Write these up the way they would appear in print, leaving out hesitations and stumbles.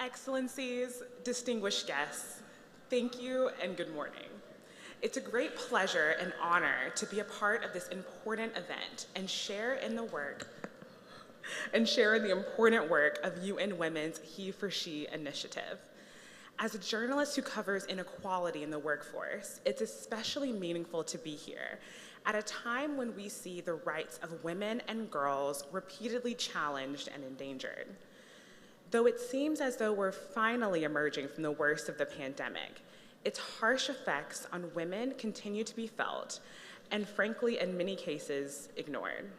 Excellencies, distinguished guests, thank you and good morning. It's a great pleasure and honor to be a part of this important event and share in the important work of UN Women's HeForShe initiative. As a journalist who covers inequality in the workforce, it's especially meaningful to be here at a time when we see the rights of women and girls repeatedly challenged and endangered. Though it seems as though we're finally emerging from the worst of the pandemic, its harsh effects on women continue to be felt and, frankly, in many cases, ignored.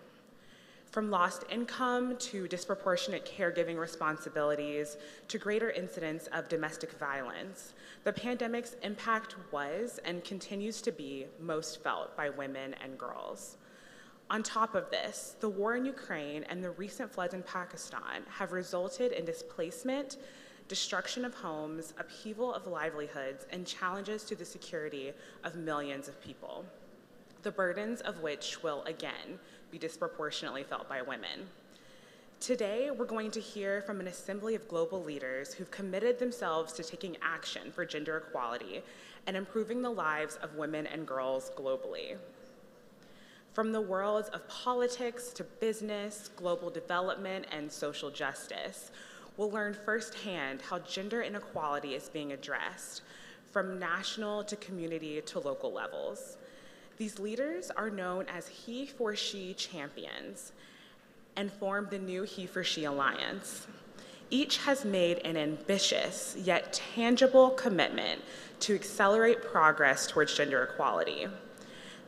From lost income to disproportionate caregiving responsibilities to greater incidents of domestic violence, the pandemic's impact was and continues to be most felt by women and girls. On top of this, the war in Ukraine and the recent floods in Pakistan have resulted in displacement, destruction of homes, upheaval of livelihoods, and challenges to the security of millions of people, the burdens of which will, again, be disproportionately felt by women. Today, we're going to hear from an assembly of global leaders who've committed themselves to taking action for gender equality and improving the lives of women and girls globally. From the worlds of politics to business, global development, and social justice, we'll learn firsthand how gender inequality is being addressed, from national to community to local levels. These leaders are known as HeForShe champions and form the new HeForShe Alliance. Each has made an ambitious yet tangible commitment to accelerate progress towards gender equality.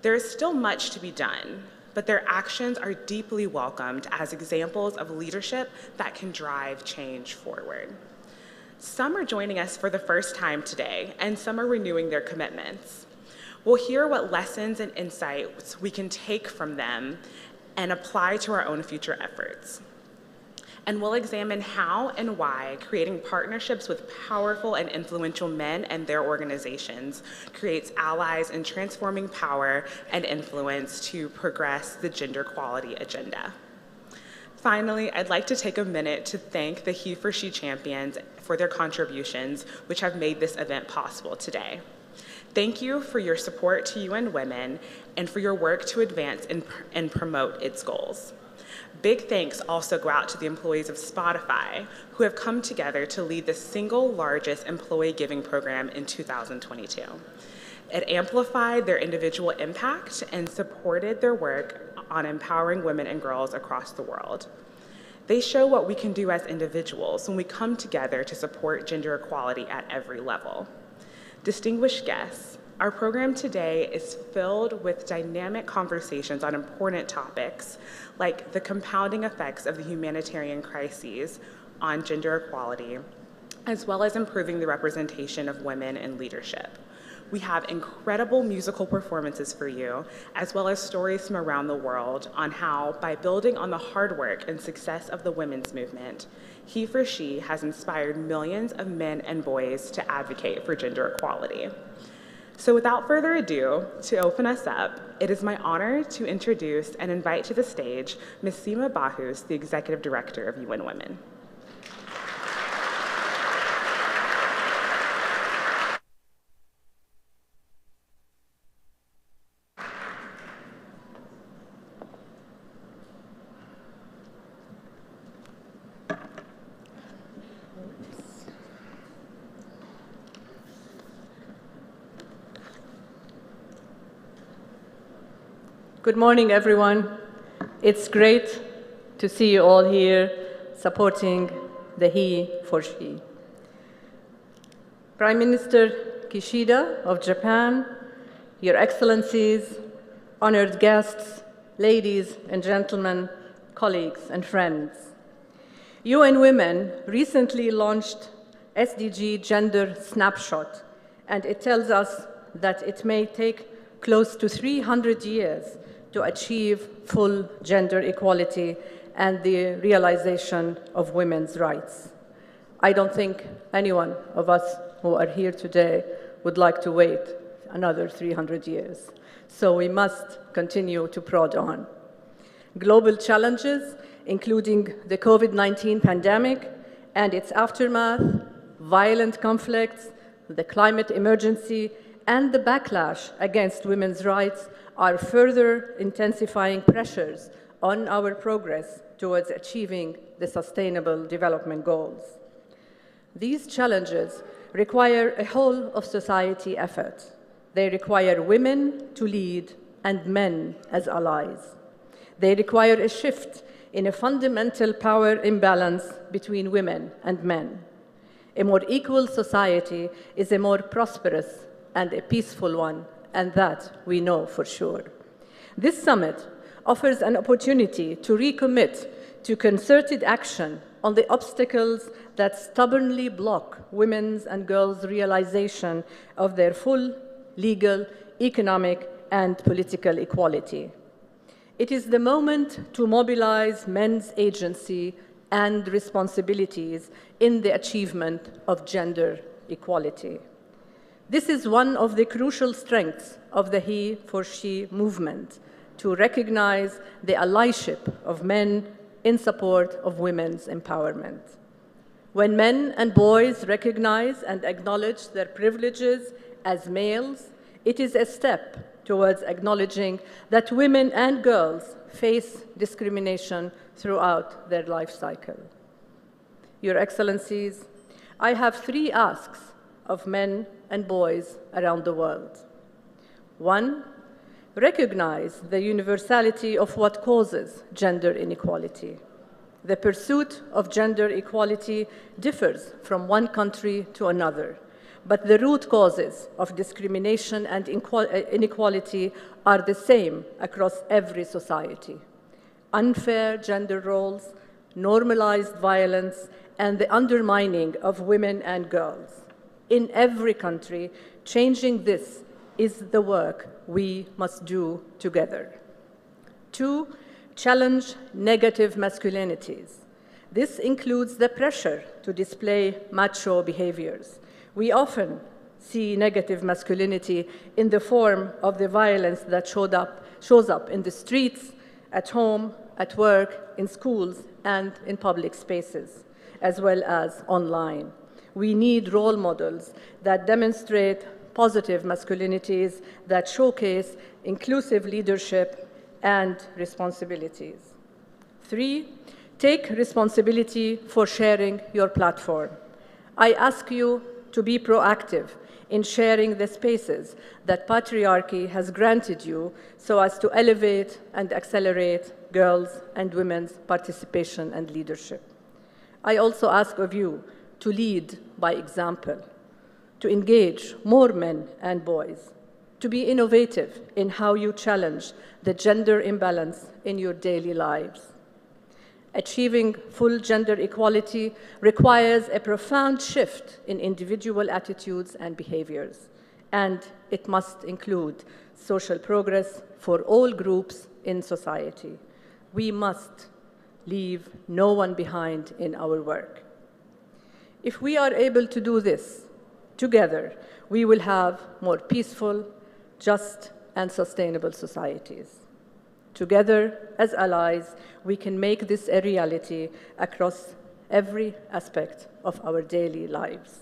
There is still much to be done, but their actions are deeply welcomed as examples of leadership that can drive change forward. Some are joining us for the first time today, and some are renewing their commitments. We'll hear what lessons and insights we can take from them and apply to our own future efforts. And we'll examine how and why creating partnerships with powerful and influential men and their organizations creates allies in transforming power and influence to progress the gender equality agenda. Finally, I'd like to take a minute to thank the HeForShe champions for their contributions, which have made this event possible today. Thank you for your support to UN Women and for your work to advance and promote its goals. Big thanks also go out to the employees of Spotify, who have come together to lead the single largest employee giving program in 2022. It amplified their individual impact and supported their work on empowering women and girls across the world. They show what we can do as individuals when we come together to support gender equality at every level. Distinguished guests, our program today is filled with dynamic conversations on important topics like the compounding effects of the humanitarian crises on gender equality, as well as improving the representation of women in leadership. We have incredible musical performances for you, as well as stories from around the world on how, by building on the hard work and success of the women's movement, HeForShe has inspired millions of men and boys to advocate for gender equality. So without further ado, to open us up, it is my honor to introduce and invite to the stage Ms. Seema Bahus, the Executive Director of UN Women. Good morning, everyone. It's great to see you all here supporting the HeForShe. Prime Minister Kishida of Japan, Your Excellencies, honored guests, ladies and gentlemen, colleagues and friends. UN Women recently launched SDG Gender Snapshot, and it tells us that it may take close to 300 years to achieve full gender equality and the realization of women's rights. I don't think anyone of us who are here today would like to wait another 300 years. So we must continue to prod on. Global challenges, including the COVID-19 pandemic and its aftermath, violent conflicts, the climate emergency, and the backlash against women's rights are further intensifying pressures on our progress towards achieving the Sustainable Development Goals. These challenges require a whole of society effort. They require women to lead and men as allies. They require a shift in a fundamental power imbalance between women and men. A more equal society is a more prosperous and a peaceful one, and that we know for sure. This summit offers an opportunity to recommit to concerted action on the obstacles that stubbornly block women's and girls' realization of their full legal, economic, and political equality. It is the moment to mobilize men's agency and responsibilities in the achievement of gender equality. This is one of the crucial strengths of the HeForShe movement, to recognize the allyship of men in support of women's empowerment. When men and boys recognize and acknowledge their privileges as males, it is a step towards acknowledging that women and girls face discrimination throughout their life cycle. Your Excellencies, I have 3 asks of men and boys around the world. 1, recognize the universality of what causes gender inequality. The pursuit of gender equality differs from one country to another, but the root causes of discrimination and inequality are the same across every society. Unfair gender roles, normalized violence, and the undermining of women and girls. In every country, changing this is the work we must do together. 2, challenge negative masculinities. This includes the pressure to display macho behaviors. We often see negative masculinity in the form of the violence that shows up in the streets, at home, at work, in schools, and in public spaces, as well as online. We need role models that demonstrate positive masculinities that showcase inclusive leadership and responsibilities. 3, take responsibility for sharing your platform. I ask you to be proactive in sharing the spaces that patriarchy has granted you so as to elevate and accelerate girls' and women's participation and leadership. I also ask of you to lead by example, to engage more men and boys, to be innovative in how you challenge the gender imbalance in your daily lives. Achieving full gender equality requires a profound shift in individual attitudes and behaviors, and it must include social progress for all groups in society. We must leave no one behind in our work. If we are able to do this together, we will have more peaceful, just, and sustainable societies. Together, as allies, we can make this a reality across every aspect of our daily lives.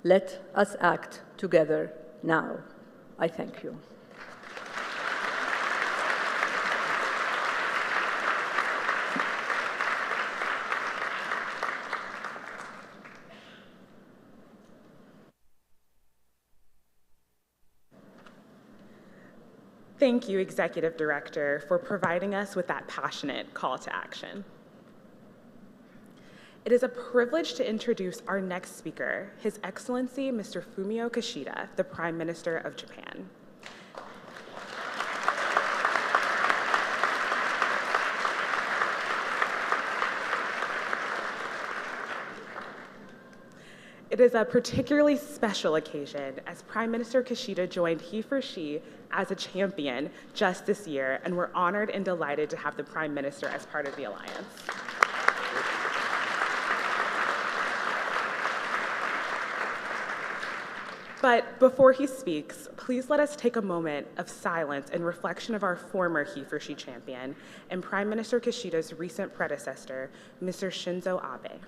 Let us act together now. I thank you. Thank you, Executive Director, for providing us with that passionate call to action. It is a privilege to introduce our next speaker, His Excellency Mr. Fumio Kishida, the Prime Minister of Japan. It is a particularly special occasion as Prime Minister Kishida joined HeForShe as a champion just this year, and we're honored and delighted to have the Prime Minister as part of the alliance. But before he speaks, please let us take a moment of silence in reflection of our former HeForShe champion and Prime Minister Kishida's recent predecessor, Mr. Shinzo Abe.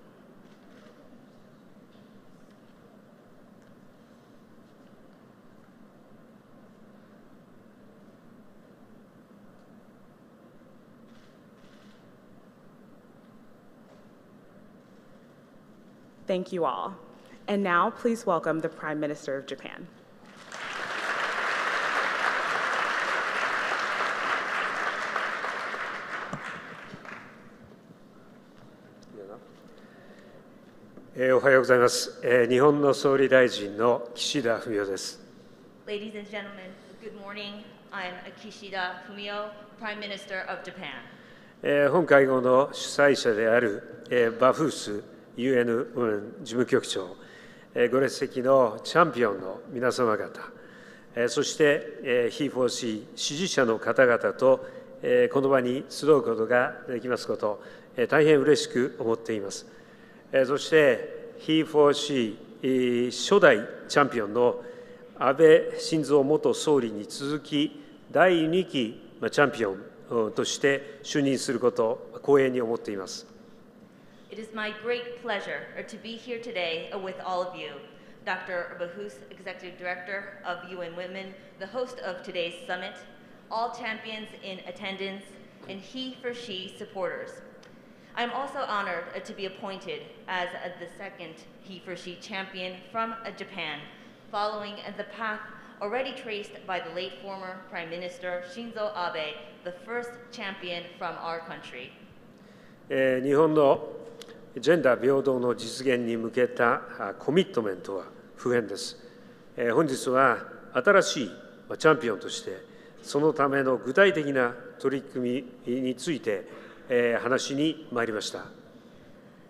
Thank you all. And now, please welcome the Prime Minister of Japan.おはようございます。日本の総理大臣の岸田文雄です。Ladies and gentlemen, good morning. I'm Kishida Fumio, Prime Minister of Japan. 本会合の主催者であるバフース UN Women 事務局長、ご列席のチャンピオンの皆様方、そしてHeForShe支持者の方々とこの場に集うことができますこと、大変嬉しく思っています。そしてHeForShe初代チャンピオンの安倍晋三元総理に続き第2期チャンピオンとして就任することを光栄に思っています。It is my great pleasure to be here today with all of you. Dr. Bahous, Executive Director of UN Women, the host of today's summit, all champions in attendance, and HeForShe supporters. I am also honored to be appointed as the second HeForShe champion from Japan, following the path already traced by the late former Prime Minister Shinzo Abe, the first champion from our country. 日本のジェンダー平等の実現に向けたコミットメントは不変です。本日は新しいチャンピオンとしてそのための具体的な取り組みについて話しに参りました。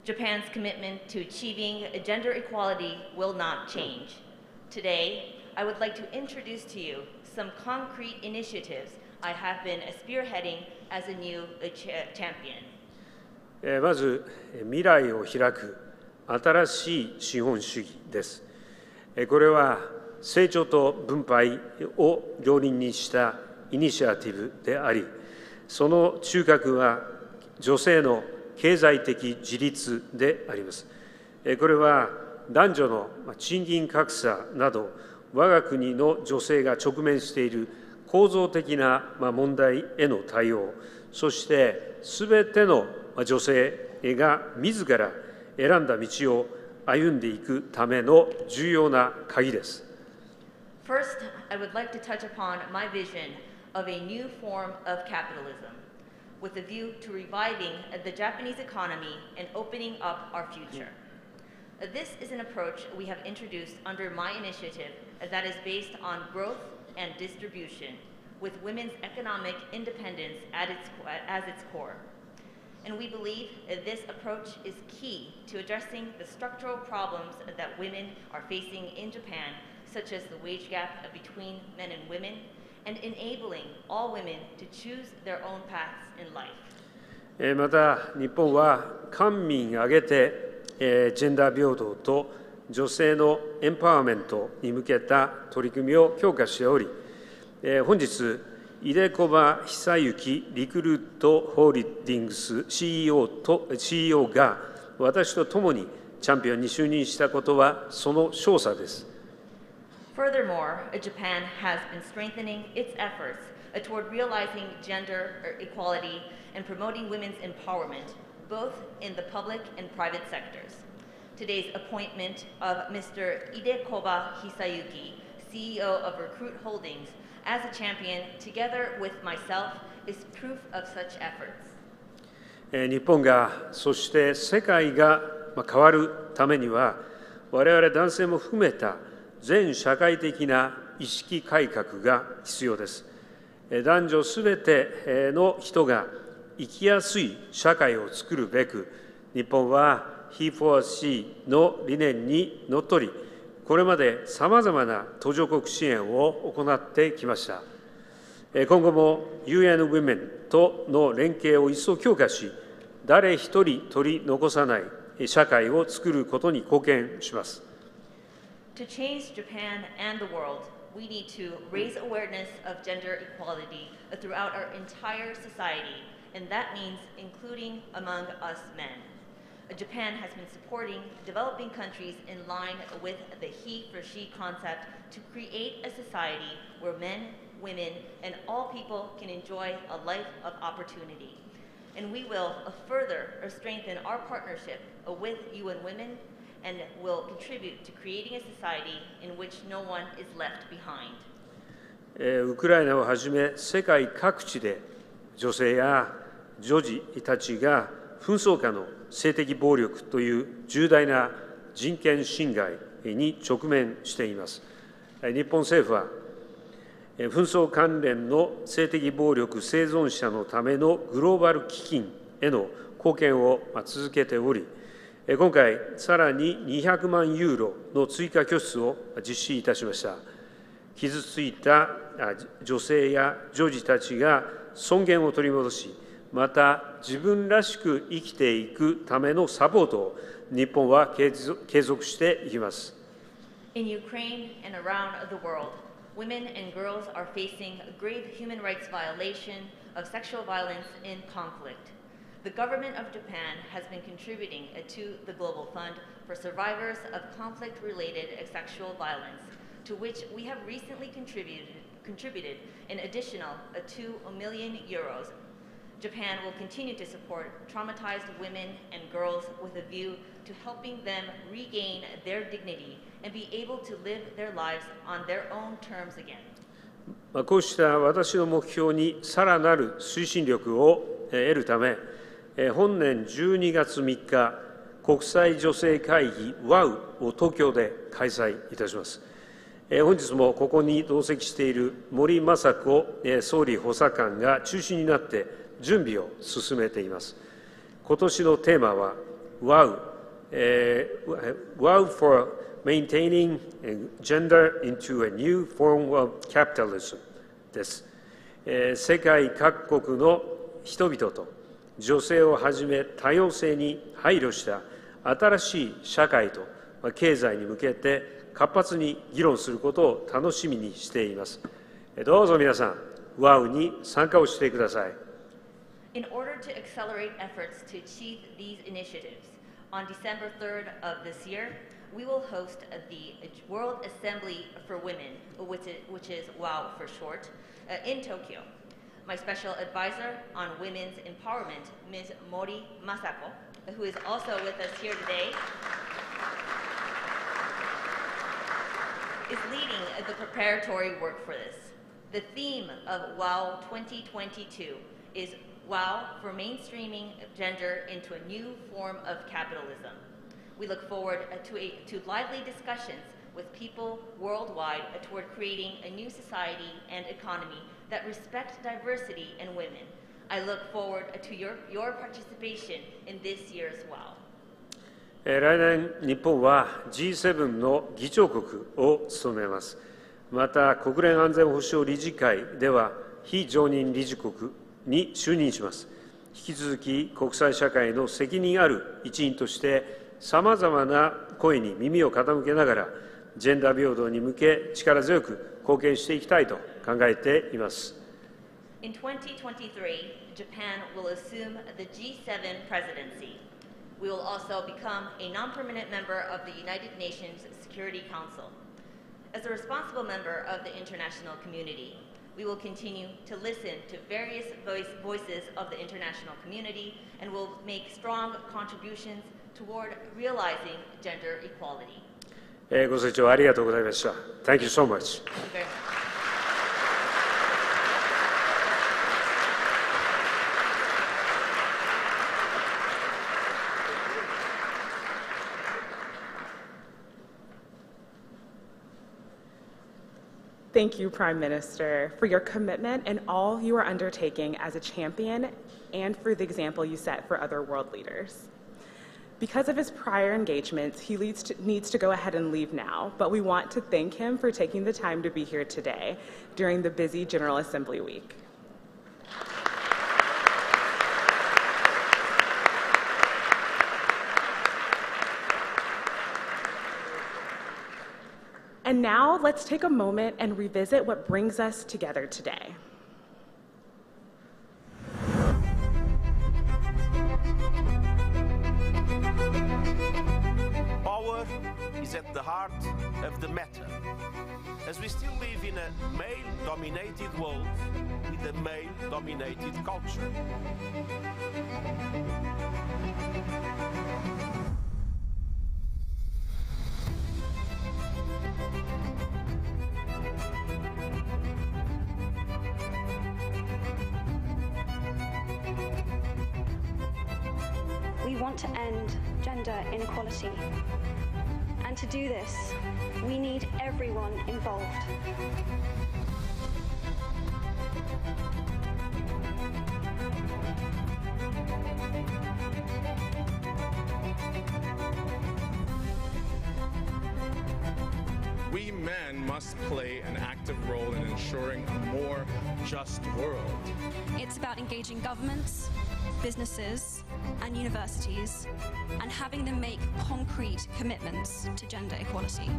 Japan's commitment to achieving gender equality will not change. Today, I would like to introduce to you some concrete initiatives I have been spearheading as a new champion. まず、未来を開く新しい資本主義です。これは成長と分配を両輪にしたイニシアティブであり、その中核は女性の経済的自立であります。これは男女の賃金格差など、我が国の女性が直面している構造的な問題への対応、そしてすべての女性が自ら選んだ道を歩んでいくための重要な鍵です。First, I would like to touch upon my vision of a new form of capitalism, with a view to reviving the Japanese economy and opening up our future. This is an approach we have introduced under my initiative that is based on growth and distribution, with women's economic independence as its core. And we believe this approach is key to addressing the structural problems that women are facing in Japan, such as the wage gap between men and women, and enabling all women to choose their own paths in life. また、日本は官民挙げてジェンダー平等と女性のエンパワーメントに向けた取り組みを強化しており、本日、井出小葉久之リクルートホールディングス CEO が私と共にチャンピオンに就任したことはその証左です。Furthermore, Japan has been strengthening its efforts toward realizing gender equality and promoting women's empowerment, both in the public and private sectors. Today's appointment of Mr. Idekoba Hisayuki, CEO of Recruit Holdings, as a champion, together with myself, is proof of such efforts. 日本が、そして世界が変わるためには、我々男性も含めた全社会的な意識改革が必要です。男女すべての人が生きやすい社会を作るべく、日本はHeForSheの理念にのっとり、これまでさまざまな途上国支援を行ってきました。今後も UN Women との連携を一層強化し、誰一人取り残さない社会を作ることに貢献します。To change Japan and the world, we need to raise awareness of gender equality throughout our entire society, and that means including among us men. Japan has been supporting developing countries in line with the HeForShe concept to create a society where men, women, and all people can enjoy a life of opportunity. And we will further strengthen our partnership with UN Women and will contribute to creating a society in which no one is left behind. ウクライナをはじめ世界各地で女性や女児たちが紛争下の性的暴力という重大な人権侵害に直面しています。日本政府は紛争関連の性的暴力生存者のためのグローバル基金への貢献を続けており、今回さらに200万ユーロの追加拠出を実施いたしました。傷ついた女性や女児たちが尊厳を取り戻し、また自分らしく生きていくためのサポートを日本は継続していきます。In Ukraine and around the world, women and girls are facing a grave human rights violation of sexual violence in conflict. The government of Japan has been contributing to the Global Fund for Survivors of Conflict-Related Sexual Violence, to which we have recently contributed an additional 2 million euros. Japan will continue to support traumatized women and girls with a view to helping them regain their dignity and be able to live their lives on their own terms again. こうした私の目標にさらなる推進力を得るため、本年12月3日、国際女性会議 WOW を東京で開催いたします。本日もここに同席している森雅子総理補佐官が中心になって準備を進めています。今年のテーマは WOW for Maintaining Gender into a New Form of Capitalism です。世界各国の人々と女性をはじめ多様性に配慮した新しい社会と経済に向けて活発に議論することを楽しみにしています。どうぞ皆さん、WOW に参加をしてください。In order to accelerate efforts to achieve these initiatives, on December 3rd of this year, we will host the World Assembly for Women, which is WOW for short, in Tokyo. My special advisor on women's empowerment, Ms. Mori Masako, who is also with us here today, is leading the preparatory work for this. The theme of WOW 2022 is WOW for mainstreaming gender into a new form of capitalism. We look forward to lively discussions with people worldwide toward creating a new society and economy that respect diversity and women. I look forward to your participation in this year's WOW. 来年、日本は G7 の議長国を務めます。また、国連安全保障理事会では、非常任理事国に就任します。引き続き、国際社会の責任ある一員として、さまざまな声に耳を傾けながら、ジェンダー平等に向け、力強く貢献していきたいと考えています。In 2023, Japan will assume the G7 presidency. We will also become a non-permanent member of the United Nations Security Council. As a responsible member of the international community, we will continue to listen to various voices of the international community and will make strong contributions toward realizing gender equality. ご清聴ありがとうございました。Thank you so much. Thank you very much. Thank you, Prime Minister, for your commitment and all you are undertaking as a champion and for the example you set for other world leaders. Because of his prior engagements, he needs to go ahead and leave now, but we want to thank him for taking the time to be here today during the busy General Assembly week. And now let's take a moment and revisit what brings us together today. Power is at the heart of the matter, as we still live in a male-dominated world with a male-dominated culture. want to end gender inequality. And to do this, we need everyone involved. We men must play an active role in ensuring a more just world. It's about engaging governments, businesses, and universities, and having them make concrete commitments to gender equality.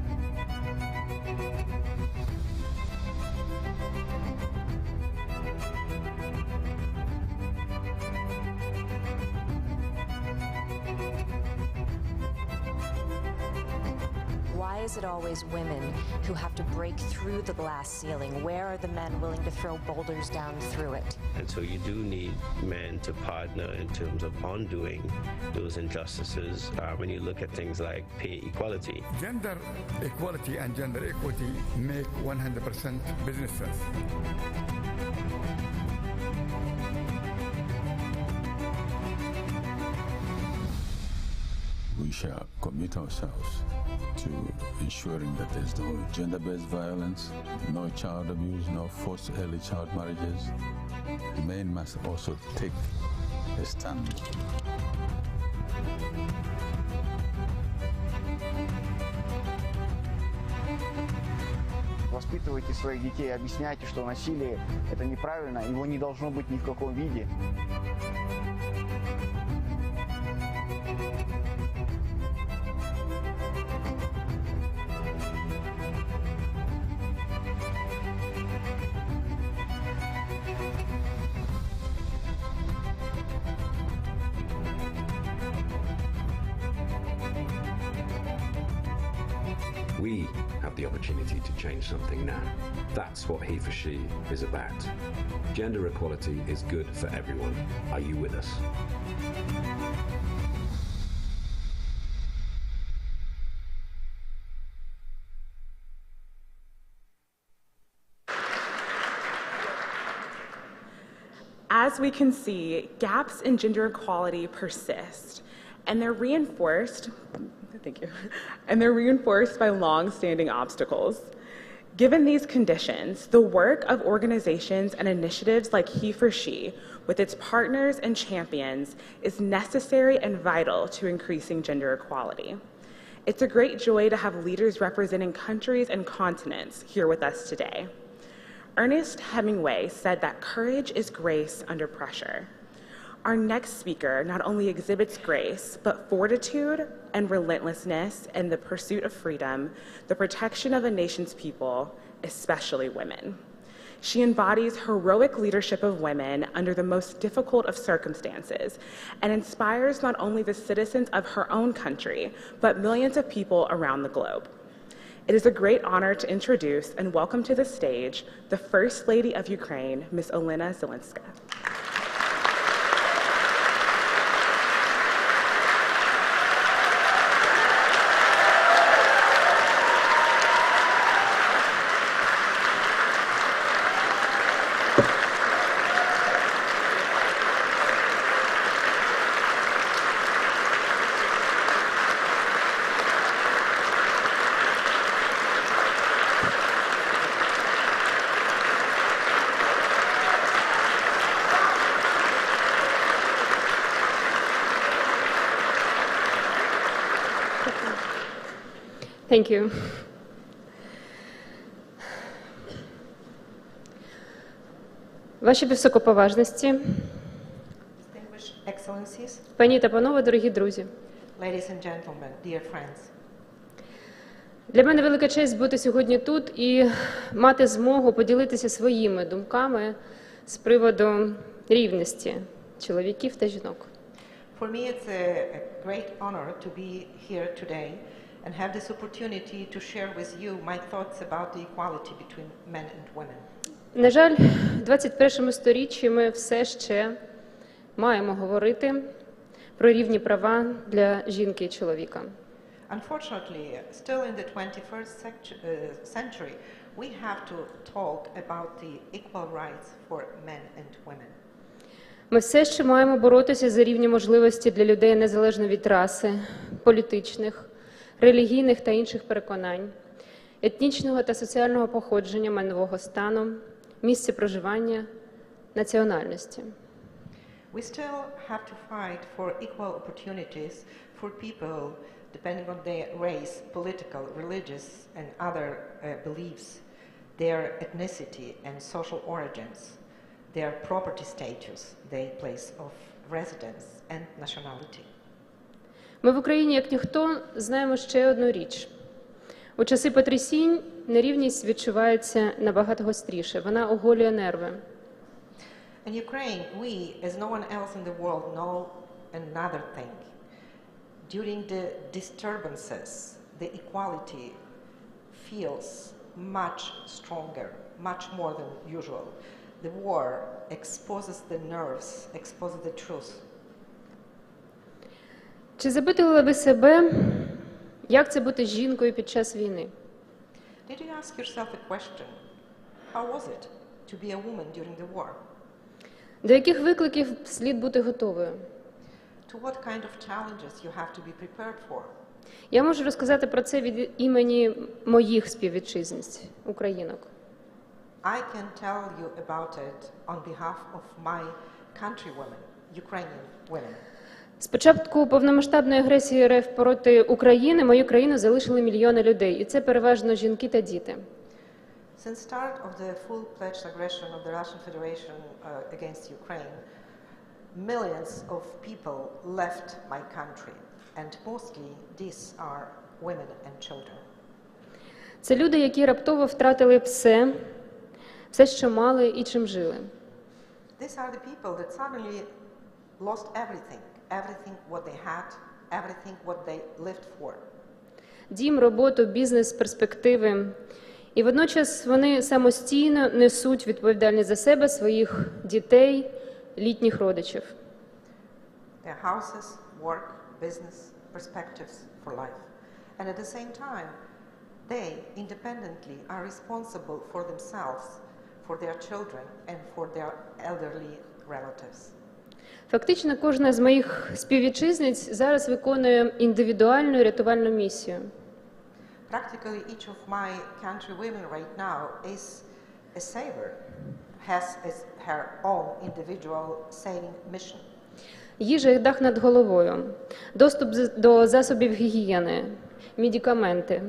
Why is it always women who have to break through the glass ceiling? Where are the men willing to throw boulders down through it? And so you do need men to partner in terms of undoing those injustices when you look at things like pay equality. Gender equality and gender equity make 100% business sense. We shall commit ourselves to ensuring that there's no gender-based violence, no child abuse, no forced early child marriages. Men must also take a stand. Воспитывайте своих детей, объясняйте, что насилие – это неправильно, его не должно быть ни в каком виде. We have the opportunity to change something now. That's what HeForShe is about. Gender equality is good for everyone. Are you with us? As we can see, gaps in gender equality persist, and they're reinforced by long-standing obstacles. Given these conditions, the work of organizations and initiatives like HeForShe, with its partners and champions, is necessary and vital to increasing gender equality. It's a great joy to have leaders representing countries and continents here with us today. Ernest Hemingway said that courage is grace under pressure. Our next speaker not only exhibits grace, but fortitude and relentlessness in the pursuit of freedom, the protection of a nation's people, especially women. She embodies heroic leadership of women under the most difficult of circumstances and inspires not only the citizens of her own country, but millions of people around the globe. It is a great honor to introduce and welcome to the stage the First Lady of Ukraine, Ms. Olena Zelenska. Thank you. Ваші високоповажності, пані та панове, дорогі друзі. Ladies and gentlemen, dear friends. Для мене велика честь бути сьогодні тут і мати змогу поділитися своїми думками з приводу рівності чоловіків та жінок. For me, it's a great honor to be here today and have this opportunity to share with you my thoughts about the equality between men and women. На жаль, в 21 сторіччі ми все ще маємо говорити про рівні права для жінки і чоловіка. Unfortunately, still in the 21st century, we have to talk about the equal rights for men and women. Ми все ще маємо боротися за рівні можливості для людей незалежно від раси, політичних, релігійних та інших переконань, етнічного та соціального походження, майнового стану, місця проживання, національності. We still have to fight for equal opportunities for people depending on their race, political, religious, and other beliefs, their ethnicity and social origins, their property status, their place of residence and nationality. Ми в Україні, як ніхто, знаємо ще одну річ. У часи потрясінь нерівність відчувається набагато гостріше. Вона оголює нерви. In Ukraine, we, as no one else in the world, know another thing. During the disturbances, the equality feels much stronger, much more than usual. The war exposes the nerves, exposes the truth. Чи запитували ви себе, як це бути жінкою під час війни? Did you ask yourself a question? How was it to be a woman during the war? До яких викликів слід бути готовою? To what kind of challenges you have to be prepared for? Я можу розказати про це від імені моїх співвітчизниць, українок. I can tell you about it on behalf of my countrywomen, Ukrainian women. З початку повномасштабної агресії РФ проти України мою країну залишили мільйони людей, і це переважно жінки та діти. Since start of the full-fledged aggression of the Russian Federation against Ukraine, millions of people left my country, and mostly these are women and children. Це люди, які раптово втратили все, що мали і чим жили. These are the people that suddenly lost everything, everything what they had, everything what they lived for. Дім, роботу, бізнес, перспективи. І водночас вони самостійно несуть відповідальність за себе, своїх дітей, літніх родичів. Their houses, work, business, perspectives for life. And at the same time, they independently are responsible for themselves, for their children and for their elderly relatives. Фактично, кожна з моїх співвітчизниць зараз виконує індивідуальну рятувальну місію. Practically each of my countrywomen right now is a saver, has her own individual saving mission. Їжа і дах над головою, доступ до засобів гігієни, медикаменти,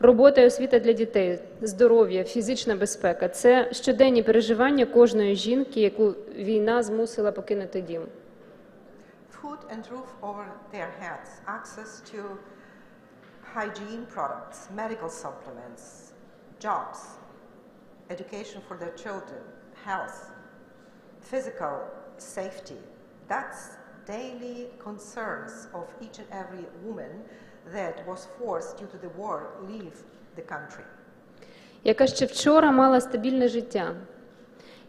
робота і освіта для дітей, здоров'я, фізична безпека – це щоденні переживання кожної жінки, яку війна змусила покинути дім. Food and roof over their heads, access to hygiene products, medical supplements, jobs, education for their children, health, physical safety. That's daily concerns of each and every woman that was forced due to the war leave the country. Яка ще вчора мала стабільне життя,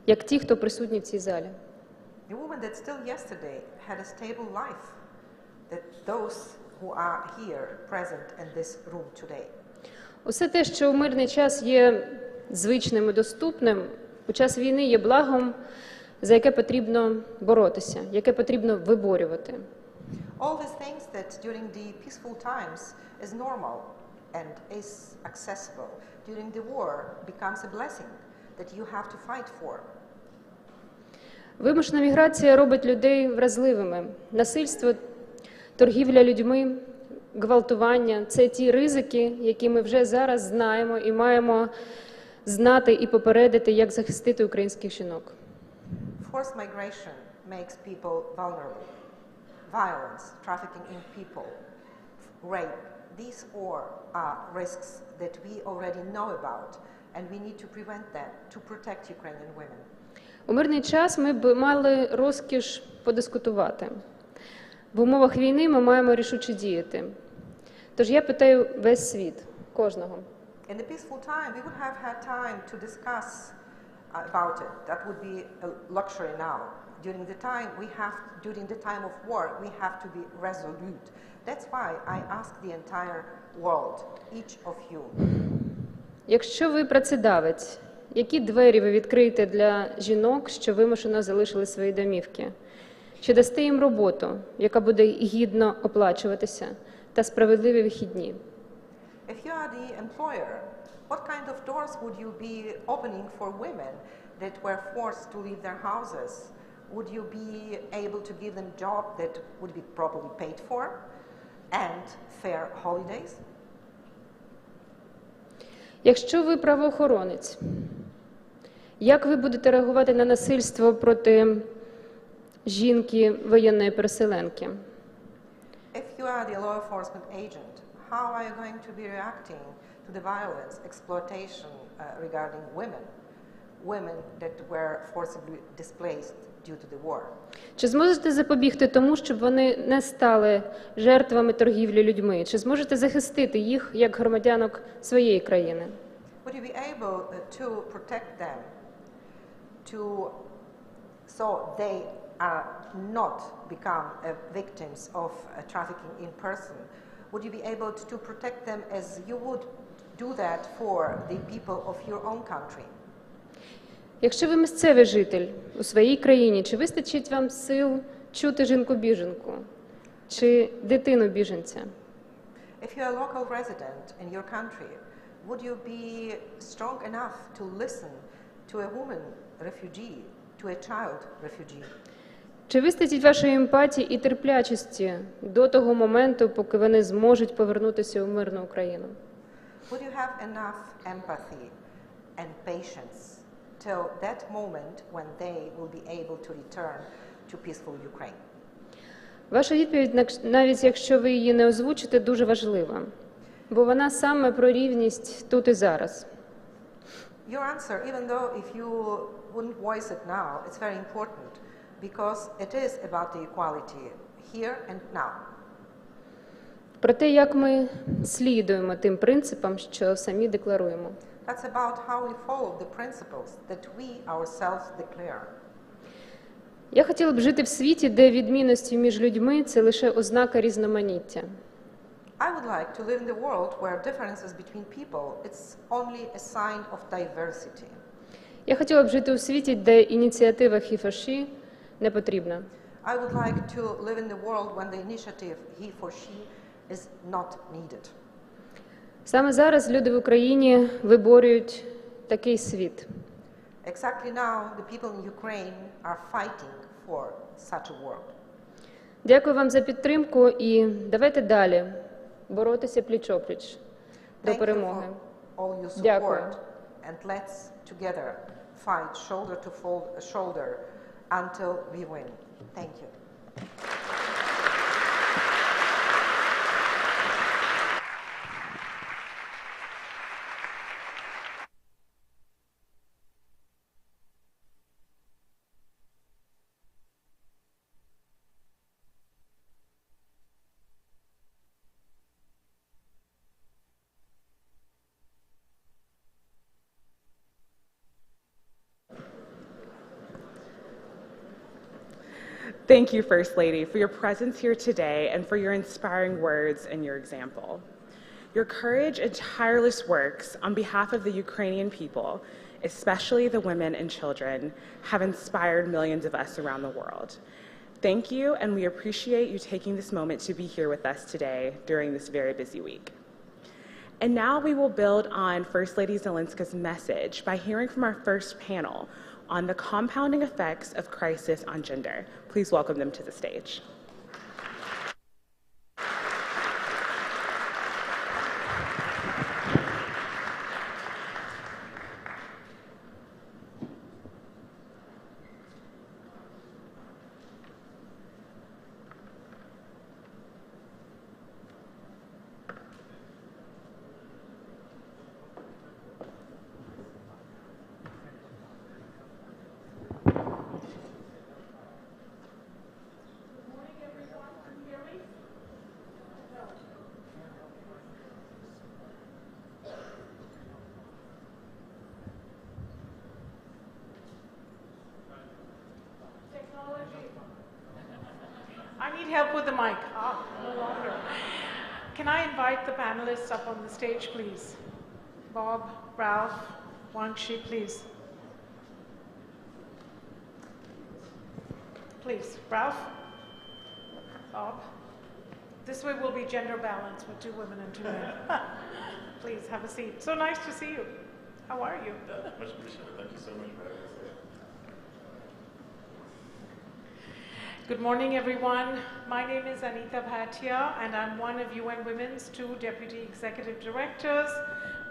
як ті, хто присутні в цій залі. The woman that still yesterday had a stable life, that those who are here present in this room today. Усе те, що в мирний час є звичним і доступним, у час війни є благом, за яке потрібно боротися, яке потрібно виборювати. All these things that during the peaceful times is normal and is accessible, during the war becomes a blessing that you have to fight for. Вимушена міграція робить людей вразливими. Насильство, торгівля людьми, гвалтування – це ті ризики, які ми вже зараз знаємо і маємо знати і попередити, як захистити українських жінок. Forced migration makes people vulnerable. Violence, trafficking in people, rape, these all are risks that we already know about, and we need to prevent them to protect Ukrainian women. У мирний час ми б мали розкіш подискутувати. В умовах війни ми маємо рішуче діяти. Тож я питаю весь світ, кожного. In the peaceful time, we would have had time to discuss about it. That would be a luxury now. During the time of war, we have to be resolute. That's why I ask the entire world, each of you. Якщо ви працедавець, які двері ви відкриєте для жінок, що вимушено залишили свої домівки? Чи дасте їм роботу, яка буде гідно оплачуватися, та справедливі вихідні? If you are the employer, what kind of doors would you be opening for women that were forced to leave their houses? Would you be able to give them a job that would be properly paid for and fair holidays? Якщо ви правоохоронець, як ви будете реагувати на насильство проти жінки воєнної переселенки? If you are the law enforcement agent, how are you going to be reacting to the violence, exploitation regarding women that were forcibly displaced due to the war? Чи зможете запобігти тому, щоб вони не стали жертвами торгівлі людьми? Чи зможете захистити їх як громадянок своєї країни? Would you be able to protect them so they are not become victims of trafficking in person? Would you be able to protect them as you would do that for the people of your own country? Якщо ви місцевий житель у своїй країні, чи вистачить вам сил чути жінку-біженку чи дитину-біженця? If you are a local resident in your country, would you be strong enough to listen to a woman refugee, to a child refugee? Чи вистачить вашої емпатії і терплячості до того моменту, поки вони зможуть повернутися у мирну Україну? Would you have enough empathy and patience till that moment when they will be able to return to peaceful Ukraine? Ваша відповідь, навіть якщо ви її не озвучите, дуже важлива, бо вона саме про рівність тут і зараз. Your answer, even though if you wouldn't voice it now, it's very important because it is about the equality here and now. Про те, як ми слідуємо тим принципам, що самі декларуємо. That's about how we follow the principles that we ourselves declare. Я хотіла б жити в світі, де відмінності між людьми – це лише ознака різноманіття. I would like to live in the world where differences between people, it's only a sign of diversity. Я хотіла б жити у світі, де ініціатива HeForShe не потрібна. I would like to live in the world when the initiative HeForShe is not needed. Саме зараз люди в Україні виборюють такий світ. Exactly now, the people in Ukraine are fighting for such a world. Дякую вам за підтримку і давайте далі боротися пліч-опліч до перемоги. Дякую. And let's together fight shoulder to shoulder until we win. Thank you. Thank you, First Lady, for your presence here today and for your inspiring words and your example. Your courage and tireless works on behalf of the Ukrainian people, especially the women and children, have inspired millions of us around the world. Thank you, and we appreciate you taking this moment to be here with us today during this very busy week. And now we will build on First Lady Zelenska's message by hearing from our first panel on the compounding effects of crisis on gender. Please welcome them to the stage. I need help with the mic. No longer. Can I invite the panelists up on the stage, please? Bob, Ralph, Wangshi, please. Please, Ralph, Bob. This way we'll be gender balanced with 2 women and 2 men. Please have a seat. So nice to see you. How are you? Much appreciated. Thank you so much for having us here. Good morning, everyone. My name is Anita Bhatia, and I'm one of UN Women's 2 Deputy Executive Directors.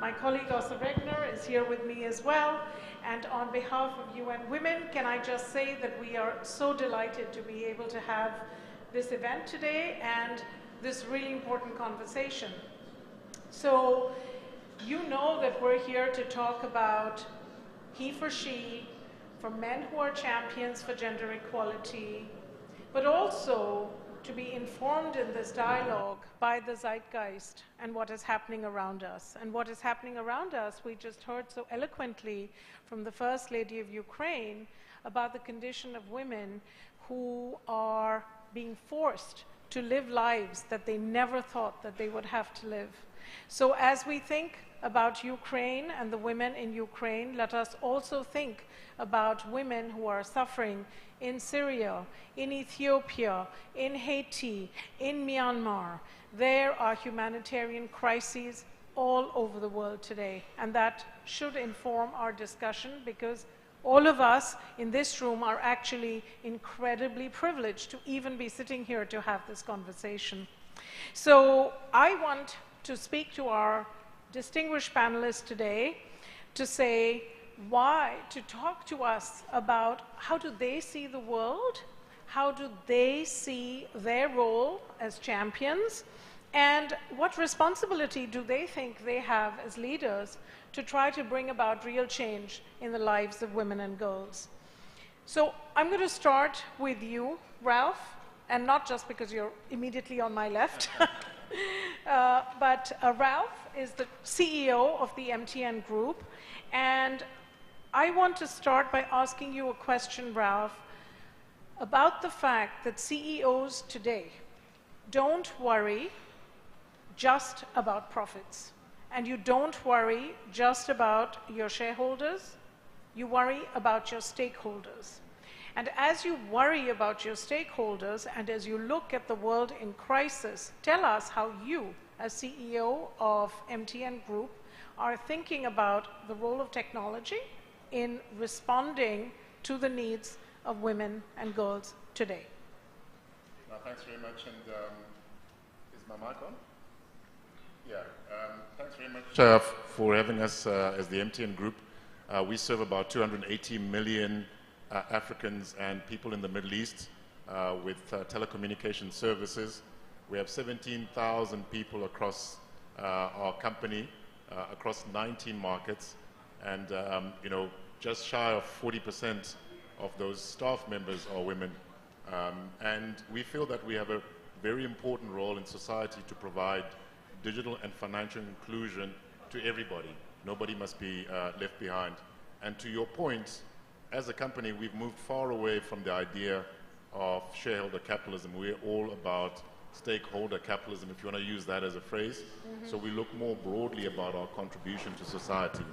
My colleague Åsa Regner is here with me as well. And on behalf of UN Women, can I just say that we are so delighted to be able to have this event today and this really important conversation. So you know that we're here to talk about HeForShe for men who are champions for gender equality, but also to be informed in this dialogue by the zeitgeist and what is happening around us. And what is happening around us, we just heard so eloquently from the First Lady of Ukraine about the condition of women who are being forced to live lives that they never thought that they would have to live. So as we think about Ukraine and the women in Ukraine, let us also think about women who are suffering in Syria, in Ethiopia, in Haiti, in Myanmar. There are humanitarian crises all over the world today, and that should inform our discussion, because all of us in this room are actually incredibly privileged to even be sitting here to have this conversation. So I want to speak to our distinguished panelists today to say why, to talk to us about how do they see the world, how do they see their role as champions, and what responsibility do they think they have as leaders to try to bring about real change in the lives of women and girls. So I'm going to start with you, Ralph, and not just because you're immediately on my left, but Ralph is the CEO of the MTN Group, and I want to start by asking you a question, Ralph, about the fact that CEOs today don't worry just about profits. And you don't worry just about your shareholders, you worry about your stakeholders. And as you worry about your stakeholders and as you look at the world in crisis, tell us how you, as CEO of MTN Group, are thinking about the role of technology in responding to the needs of women and girls today. Thanks very much. And is my mic on? Yeah. Thanks very much for having us as the MTN Group. We serve about 280 million Africans and people in the Middle East with telecommunication services. We have 17,000 people across our company, across 19 markets, and just shy of 40% of those staff members are women. And we feel that we have a very important role in society to provide digital and financial inclusion to everybody. Nobody must be left behind. And to your point, as a company, we've moved far away from the idea of shareholder capitalism. We're all about stakeholder capitalism, if you want to use that as a phrase. So we look more broadly about our contribution to society.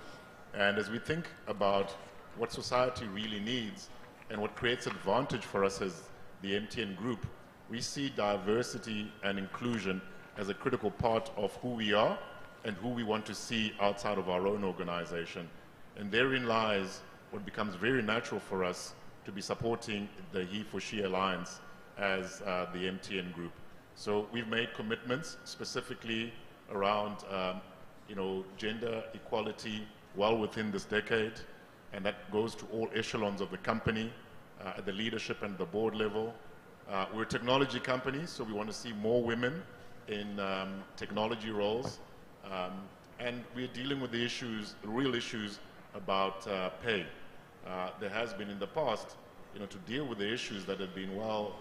And as we think about what society really needs and what creates advantage for us as the MTN Group, we see diversity and inclusion as a critical part of who we are and who we want to see outside of our own organization. And therein lies what becomes very natural for us to be supporting the HeForShe Alliance as the MTN Group. So we've made commitments specifically around gender equality well within this decade, and that goes to all echelons of the company, at the leadership and the board level. We're a technology company, so we want to see more women in technology roles, and we're dealing with the issues, the real issues about pay. There has been in the past, to deal with the issues that have been well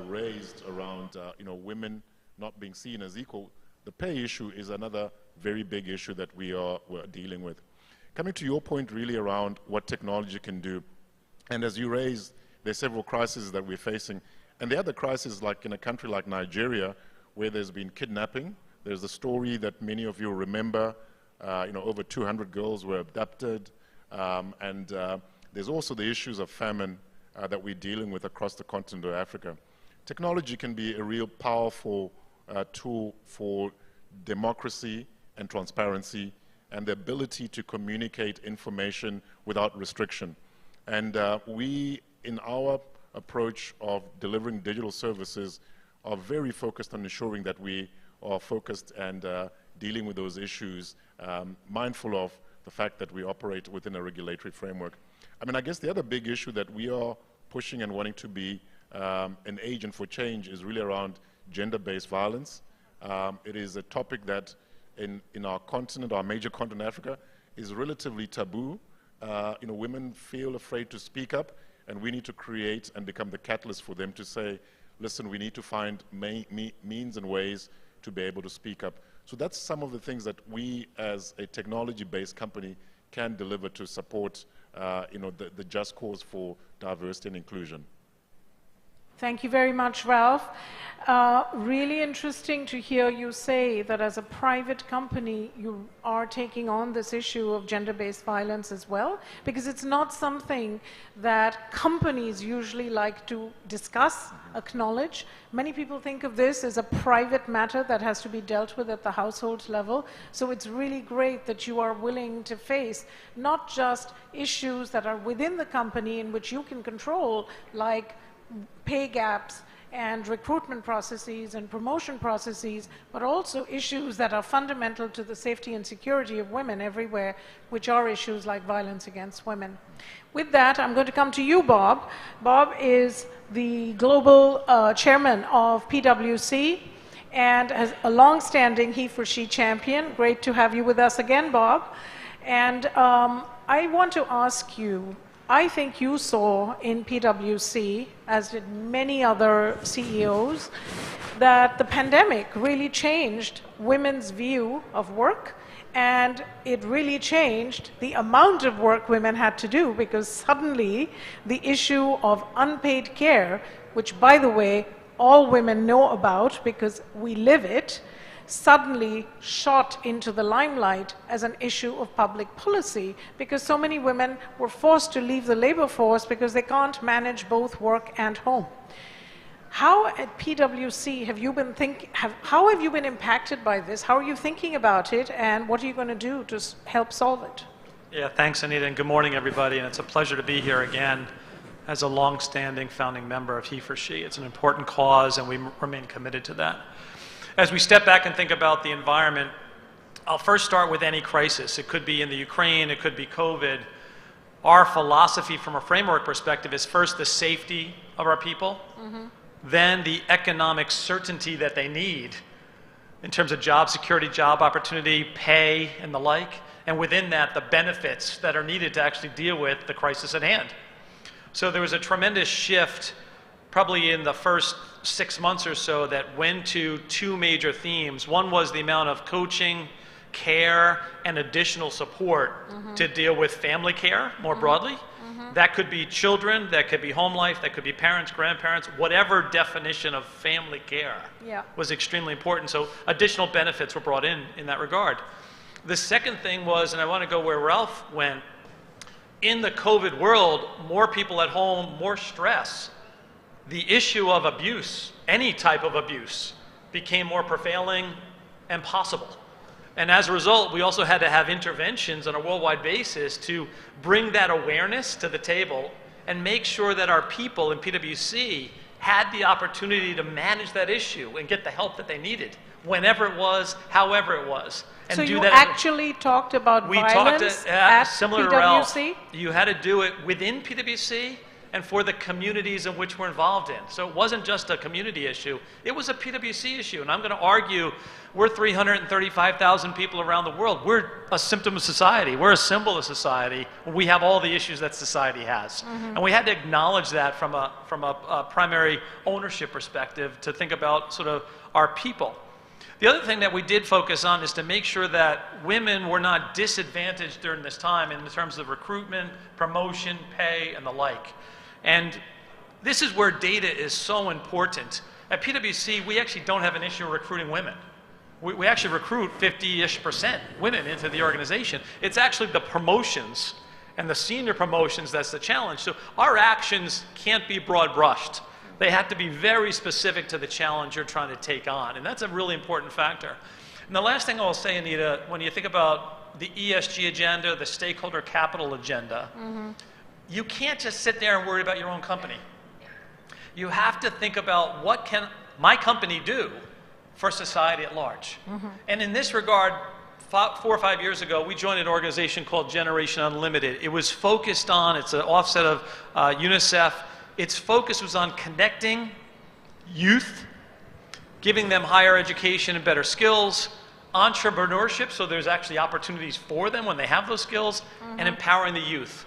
raised around, women not being seen as equal. The pay issue is another very big issue that we're dealing with. Coming to your point really around what technology can do, and as you raised, there's several crises that we're facing, and the other crisis, like in a country like Nigeria, where there's been kidnapping. There's a story that many of you remember, over 200 girls were abducted, and there's also the issues of famine that we're dealing with across the continent of Africa. Technology can be a real powerful tool for democracy and transparency and the ability to communicate information without restriction. And we, in our approach of delivering digital services, are very focused on ensuring that we are focused and dealing with those issues, mindful of the fact that we operate within a regulatory framework. I mean, I guess the other big issue that we are pushing and wanting to be an agent for change is really around gender-based violence. It is a topic that in our continent, our major continent, Africa, is relatively taboo. Women feel afraid to speak up, and we need to create and become the catalyst for them to say, listen, we need to find means and ways to be able to speak up. So that's some of the things that we, as a technology-based company, can deliver to support the just cause for diversity and inclusion. Thank you very much, Ralph. Really interesting to hear you say that as a private company, you are taking on this issue of gender-based violence as well, because it's not something that companies usually like to discuss, acknowledge. Many people think of this as a private matter that has to be dealt with at the household level. So it's really great that you are willing to face not just issues that are within the company in which you can control, like pay gaps and recruitment processes and promotion processes, but also issues that are fundamental to the safety and security of women everywhere, which are issues like violence against women. With that, I'm going to come to you, Bob. Bob is the global chairman of PwC and has a long-standing HeForShe champion. Great to have you with us again, Bob. And I want to ask you, I think you saw in PwC, as did many other CEOs, that the pandemic really changed women's view of work, and it really changed the amount of work women had to do, because suddenly the issue of unpaid care, which, by the way, all women know about because we live it, suddenly shot into the limelight as an issue of public policy, because so many women were forced to leave the labor force because they can't manage both work and home. How at PwC have you been how have you been impacted by this? How are you thinking about it, and what are you going to do to help solve it? Yeah, thanks, Anita, and good morning, everybody. And it's a pleasure to be here again as a long-standing founding member of HeForShe. It's an important cause, and we remain committed to that. As we step back and think about the environment, I'll first start with any crisis. It could be in the Ukraine, it could be COVID. Our philosophy from a framework perspective is first the safety of our people, then the economic certainty that they need in terms of job security, job opportunity, pay, and the like, and within that, the benefits that are needed to actually deal with the crisis at hand. So there was a tremendous shift probably in the first 6 months or so that went to two major themes. One was the amount of coaching, care, and additional support to deal with family care more broadly. That could be children, that could be home life, that could be parents, grandparents, whatever definition of family care was extremely important. So additional benefits were brought in that regard. The second thing was, and I want to go where Ralph went, in the COVID world, more people at home, more stress. The issue of abuse, any type of abuse, became more prevailing and possible. And as a result, we also had to have interventions on a worldwide basis to bring that awareness to the table and make sure that our people in PwC had the opportunity to manage that issue and get the help that they needed, whenever it was, however it was. And so do you that actually talked about violence at similar PwC? to Ralph, you had to do it within PwC and for the communities in which we're involved in. So it wasn't just a community issue, it was a PwC issue. And I'm going to argue we're 335,000 people around the world. We're a symptom of society. We're a symbol of society. We have all the issues that society has. And we had to acknowledge that from a primary ownership perspective to think about sort of our people. The other thing that we did focus on is to make sure that women were not disadvantaged during this time in terms of recruitment, promotion, pay, and the like. And this is where data is so important. At PwC, we actually don't have an issue recruiting women. We actually recruit 50-ish% women into the organization. It's actually the promotions And the senior promotions, that's the challenge. So our actions can't be broad brushed. They have to be very specific to the challenge you're trying to take on. And that's a really important factor. And the last thing I'll say, Anita, when you think about the ESG agenda, the stakeholder capital agenda, you can't just sit there and worry about your own company. You have to think about what can my company do for society at large. And in this regard, 4 or 5 years ago, we joined an organization called Generation Unlimited. It was focused on, it's an offset of UNICEF, its focus was on connecting youth, giving them higher education and better skills, entrepreneurship, so there's actually opportunities for them when they have those skills, and empowering the youth.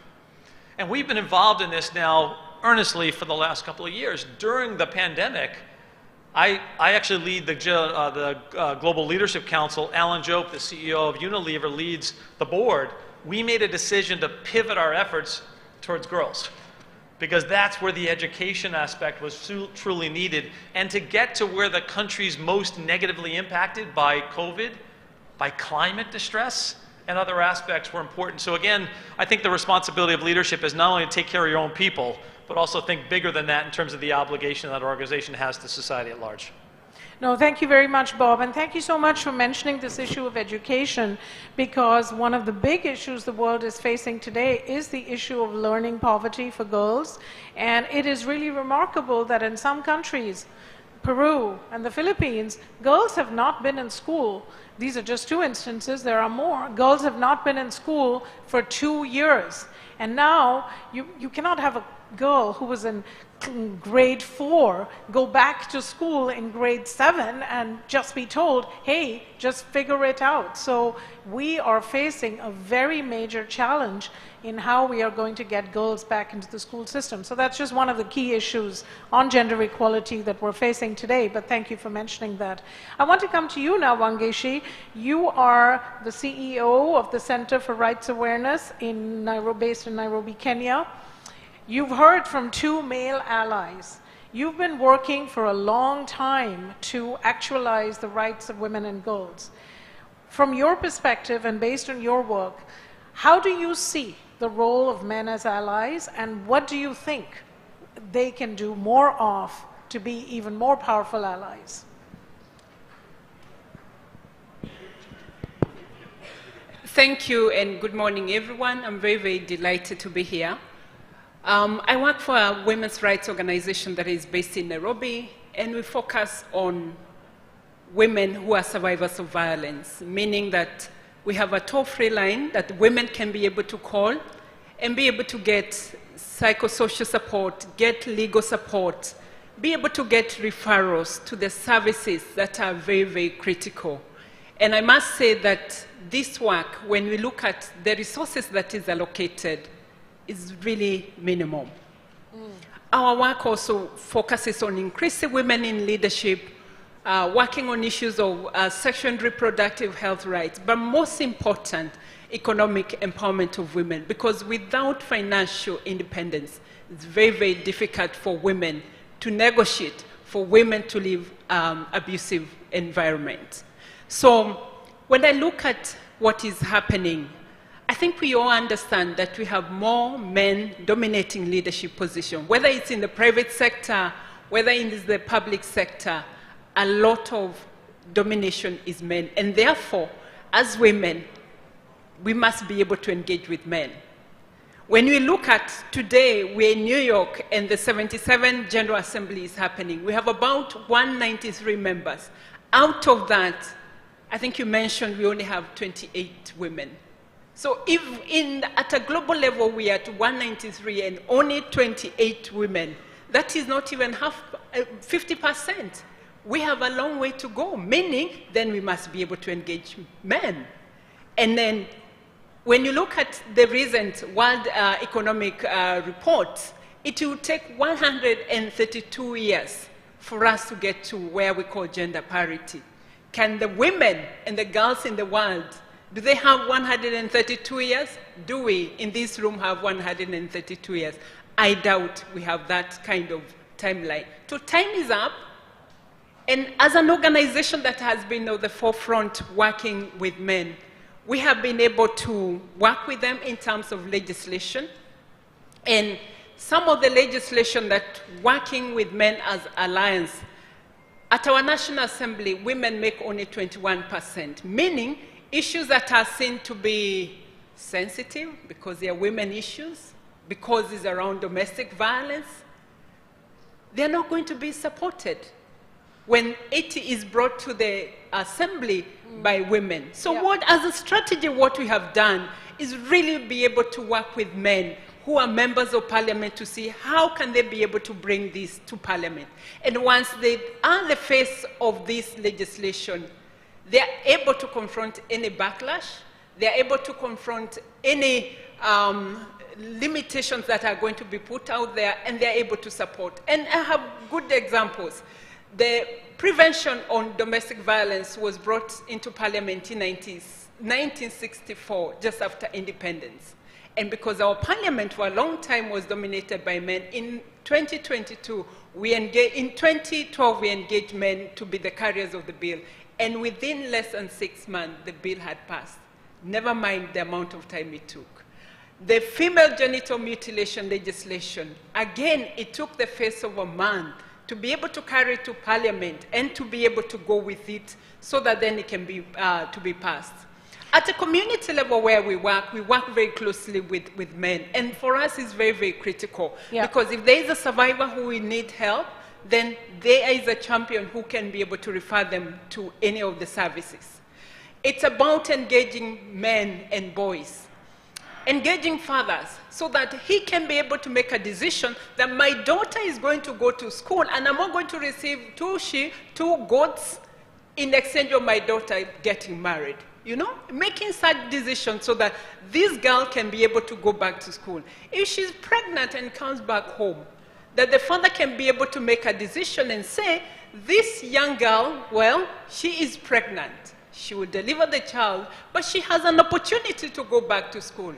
And we've been involved in this now earnestly for the last couple of years. During the pandemic, I actually lead the Global Leadership Council. Alan Jope, the CEO of Unilever, leads the board. We made a decision to pivot our efforts towards girls, because that's where the education aspect was truly needed. And to get to where the country's most negatively impacted by COVID, by climate distress, and other aspects were important. So again, I think the responsibility of leadership is not only to take care of your own people, but also think bigger than that in terms of the obligation that our organization has to society at large. No, thank you very much, Bob, and thank you so much for mentioning this issue of education, because one of the big issues the world is facing today is the issue of learning poverty for girls. And it is really remarkable that in some countries, Peru and the Philippines, girls have not been in school. These are just 2 instances, there are more. Girls have not been in school for 2 years. And now you cannot have a girl who was in grade 4 go back to school in grade 7 and just be told, hey, just figure it out. So we are facing a very major challenge in how we are going to get girls back into the school system. So that's just one of the key issues on gender equality that we're facing today, but thank you for mentioning that. I want to come to you now, Wangeshi. You are the CEO of the Center for Rights Awareness based in Nairobi, Kenya. You've heard from 2 male allies. You've been working for a long time to actualize the rights of women and girls. From your perspective and based on your work, how do you see the role of men as allies, and what do you think they can do more of to be even more powerful allies? Thank you, and good morning, everyone. I'm very, very delighted to be here. I work for a women's rights organization that is based in Nairobi, and we focus on women who are survivors of violence, meaning that we have a toll-free line that women can be able to call and be able to get psychosocial support, get legal support, be able to get referrals to the services that are very, very critical. And I must say that this work, when we look at the resources that is allocated, is really minimal. Our work also focuses on increasing women in leadership, working on issues of sexual and reproductive health rights, but most important, economic empowerment of women, because without financial independence, it's very, very difficult for women to negotiate, for women to live abusive environments. So when I look at what is happening, I think we all understand that we have more men dominating leadership positions, whether it's in the private sector, whether in the public sector, a lot of domination is men. And therefore, as women, we must be able to engage with men. When we look at today, we're in New York and the 77th General Assembly is happening. We have about 193 members. Out of that, I think you mentioned we only have 28 women. So if at a global level we are at 193 and only 28 women, that is not even 50%. We have a long way to go, meaning then we must be able to engage men. And then when you look at the recent World Economic Report, it will take 132 years for us to get to where we call gender parity. Can the women and the girls in the world, do they have 132 years? Do we in this room have 132 years? I doubt we have that kind of timeline. So time is up. And as an organization that has been at the forefront working with men, We have been able to work with them in terms of legislation. And some of the legislation that working with men as alliance, at our National Assembly, women make only 21%, meaning issues that are seen to be sensitive because they are women issues, because it's around domestic violence, they're not going to be supported when it is brought to the assembly by women. So as a strategy, what we have done is really be able to work with men who are members of parliament to see how can they be able to bring this to parliament. And once they are the face of this legislation, they are able to confront any backlash, they are able to confront any limitations that are going to be put out there, and they are able to support. And I have good examples. The Prevention on Domestic Violence was brought into Parliament in 1964, just after independence. And because our Parliament for a long time was dominated by men, in 2022, in 2012, we engaged men to be the carriers of the bill. And within less than 6 months, the bill had passed. Never mind the amount of time it took. The female genital mutilation legislation, again, it took the face of a man to be able to carry it to Parliament and to be able to go with it so that then it can be to be passed. At a community level where we work very closely with men. And for us, it's very, very critical. Because if there is a survivor who will need help, then there is a champion who can be able to refer them to any of the services. It's about engaging men and boys, engaging fathers, so that he can be able to make a decision that my daughter is going to go to school and I'm not going to receive two goats in exchange of my daughter getting married. You know, making such decisions so that this girl can be able to go back to school. If she's pregnant and comes back home, that the father can be able to make a decision and say, this young girl, well, she is pregnant. She will deliver the child, but she has an opportunity to go back to school.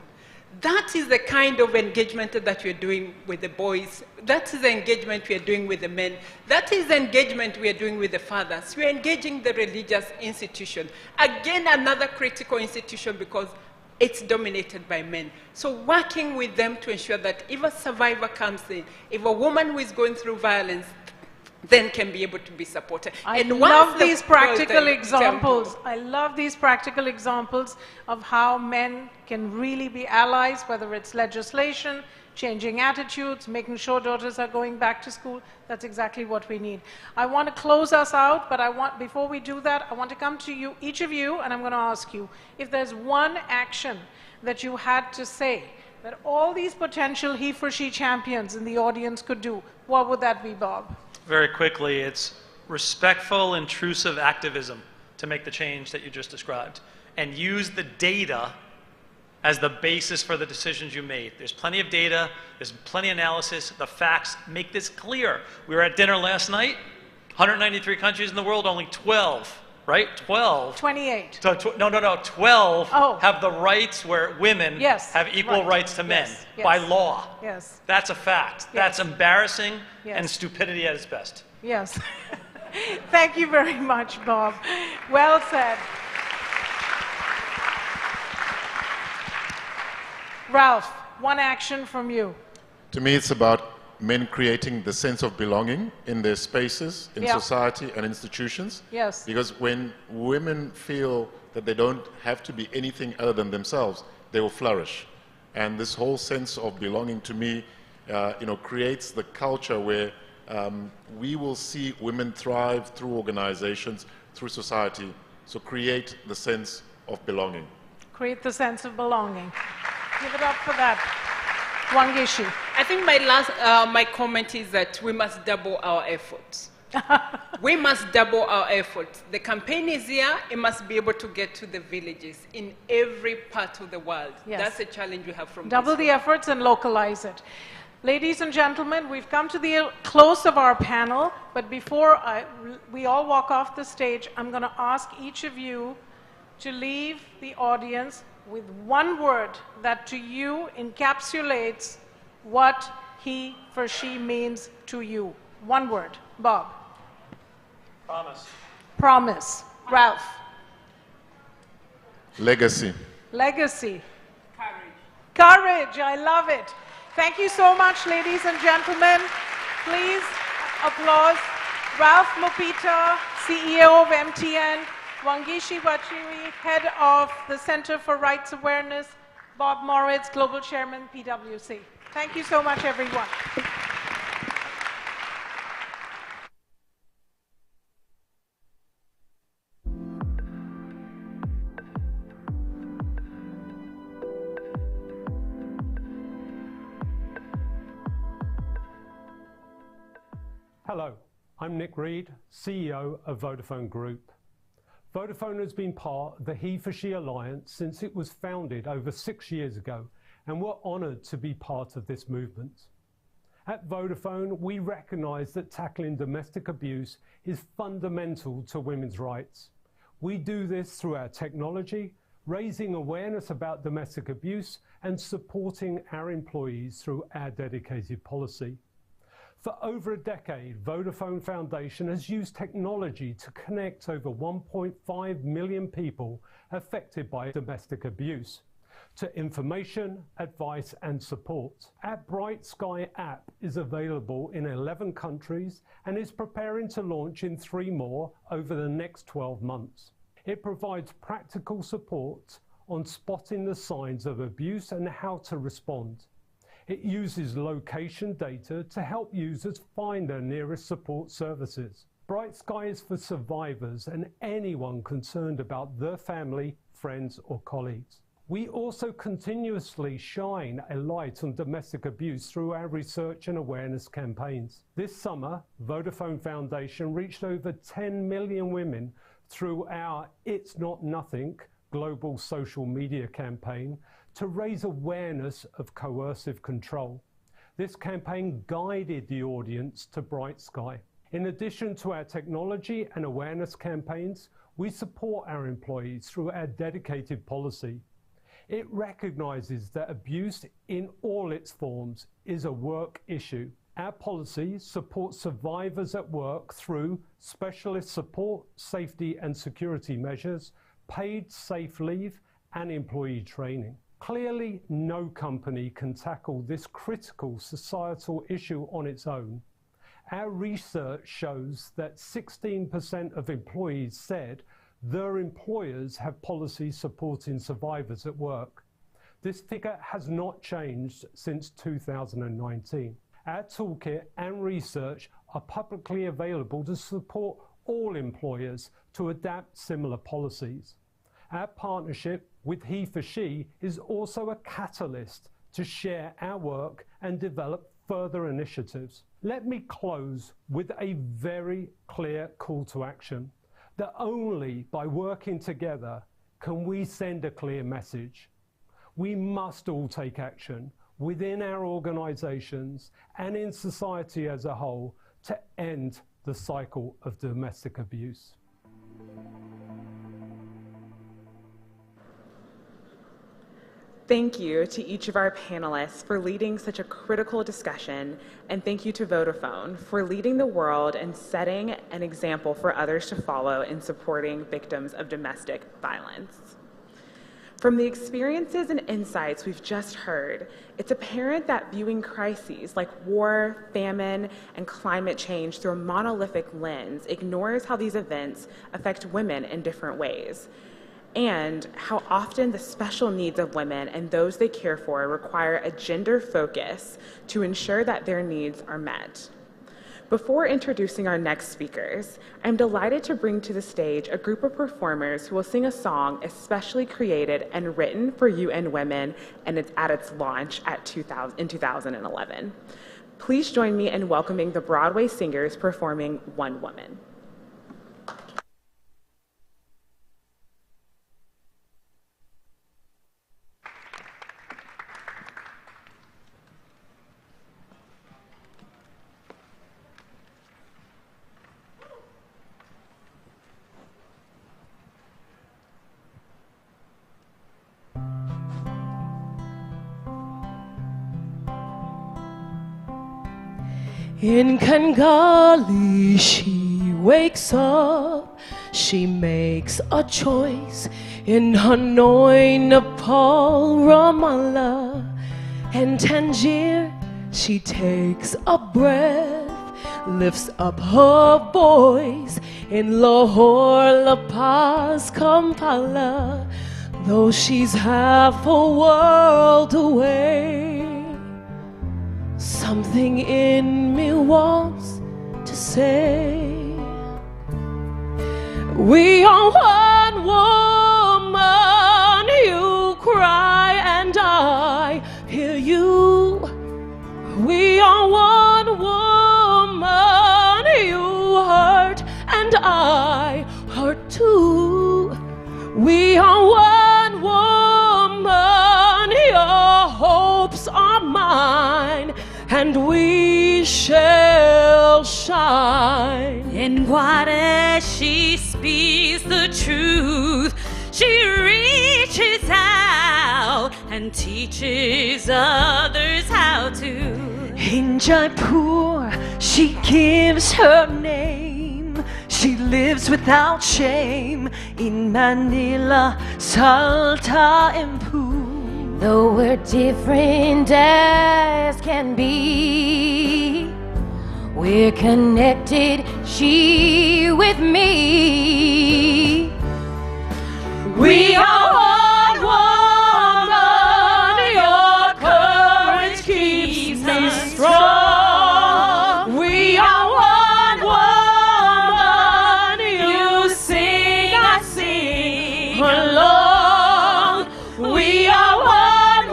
That is the kind of engagement that we're doing with the boys. That is the engagement we are doing with the men. That is the engagement we are doing with the fathers. We are engaging the religious institution. Again, another critical institution because it's dominated by men. So working with them to ensure that if a survivor comes in, if a woman who is going through violence, then can be able to be supported. I love these practical examples. I love these practical examples of how men can really be allies, whether it's legislation, changing attitudes, making sure daughters are going back to school. That's exactly what we need. I want to close us out, but before we do that, I want to come to you, each of you, and I'm going to ask you, if there's one action that you had to say that all these potential HeForShe champions in the audience could do, what would that be, Bob? Very quickly, it's respectful, intrusive activism to make the change that you just described, and use the data as the basis for the decisions you made. There's plenty of data, there's plenty of analysis, the facts make this clear. We were at dinner last night, 193 countries in the world, only 12, right? 12. 28. No, 12 have the rights where women have equal rights to men by law. Yes. That's a fact. That's embarrassing and stupidity at its best. Yes. Thank you very much, Bob. Well said. Ralph, one action from you. To me, it's about men creating the sense of belonging in their spaces, in society and institutions. Yes. Because when women feel that they don't have to be anything other than themselves, they will flourish. And this whole sense of belonging, to me, creates the culture where we will see women thrive through organizations, through society. So create the sense of belonging. Create the sense of belonging. Give it up for that. Wangeshi. I think my comment is that we must double our efforts. We must double our efforts. The campaign is here. It must be able to get to the villages in every part of the world. Yes. That's a challenge we have from Double the efforts and localize it. Ladies and gentlemen, we've come to the close of our panel, but before we all walk off the stage, I'm going to ask each of you to leave the audience with one word that to you encapsulates what HeForShe means to you. One word. Bob. Promise. Promise. Ralph. Legacy. Legacy. Courage, I love it. Thank you so much, ladies and gentlemen. Please applause Ralph Mupita, CEO of MTN, Wangishi Wachiri, Head of the Center for Rights Awareness, Bob Moritz, Global Chairman, PwC. Thank you so much, everyone. Hello, I'm Nick Reed, CEO of Vodafone Group. Vodafone has been part of the HeForShe Alliance since it was founded over 6 years ago, and we're honoured to be part of this movement. At Vodafone, we recognise that tackling domestic abuse is fundamental to women's rights. We do this through our technology, raising awareness about domestic abuse, and supporting our employees through our dedicated policy. For over a decade, Vodafone Foundation has used technology to connect over 1.5 million people affected by domestic abuse to information, advice and support. Our Bright Sky app is available in 11 countries and is preparing to launch in 3 more over the next 12 months. It provides practical support on spotting the signs of abuse and how to respond. It uses location data to help users find their nearest support services. Bright Sky is for survivors and anyone concerned about their family, friends or colleagues. We also continuously shine a light on domestic abuse through our research and awareness campaigns. This summer, Vodafone Foundation reached over 10 million women through our It's Not Nothing global social media campaign to raise awareness of coercive control. This campaign guided the audience to Bright Sky. In addition to our technology and awareness campaigns, we support our employees through our dedicated policy. It recognizes that abuse in all its forms is a work issue. Our policy supports survivors at work through specialist support, safety and security measures, paid safe leave and employee training. Clearly, no company can tackle this critical societal issue on its own. Our research shows that 16% of employees said their employers have policies supporting survivors at work. This figure has not changed since 2019. Our toolkit and research are publicly available to support all employers to adapt similar policies. Our partnership with HeForShe is also a catalyst to share our work and develop further initiatives. Let me close with a very clear call to action, that only by working together can we send a clear message. We must all take action within our organisations and in society as a whole to end the cycle of domestic abuse. Thank you to each of our panelists for leading such a critical discussion, and thank you to Vodafone for leading the world and setting an example for others to follow in supporting victims of domestic violence. From the experiences and insights we've just heard, it's apparent that viewing crises like war, famine, and climate change through a monolithic lens ignores how these events affect women in different ways, and how often the special needs of women and those they care for require a gender focus to ensure that their needs are met. Before introducing our next speakers, I'm delighted to bring to the stage a group of performers who will sing a song especially created and written for UN Women and at its launch in 2011. Please join me in welcoming the Broadway singers performing One Woman. In Kangali, she wakes up, she makes a choice. In Hanoi, Nepal, Ramallah, and Tangier, she takes a breath, lifts up her voice in Lahore, La Paz, Kampala, though she's half a world away. Something in me wants to say, we are one woman. You cry and I hear you. We are one woman. You hurt and I hurt too. We are one woman. Your hopes are mine, and we shall shine. In water she speaks the truth. She reaches out and teaches others how to. In Jaipur, she gives her name. She lives without shame. In Manila, Salta and Poo. Though we're different as can be, we're connected, she with me. We are one woman. Your courage keeps me strong. We are one woman. You sing, I sing along. We are one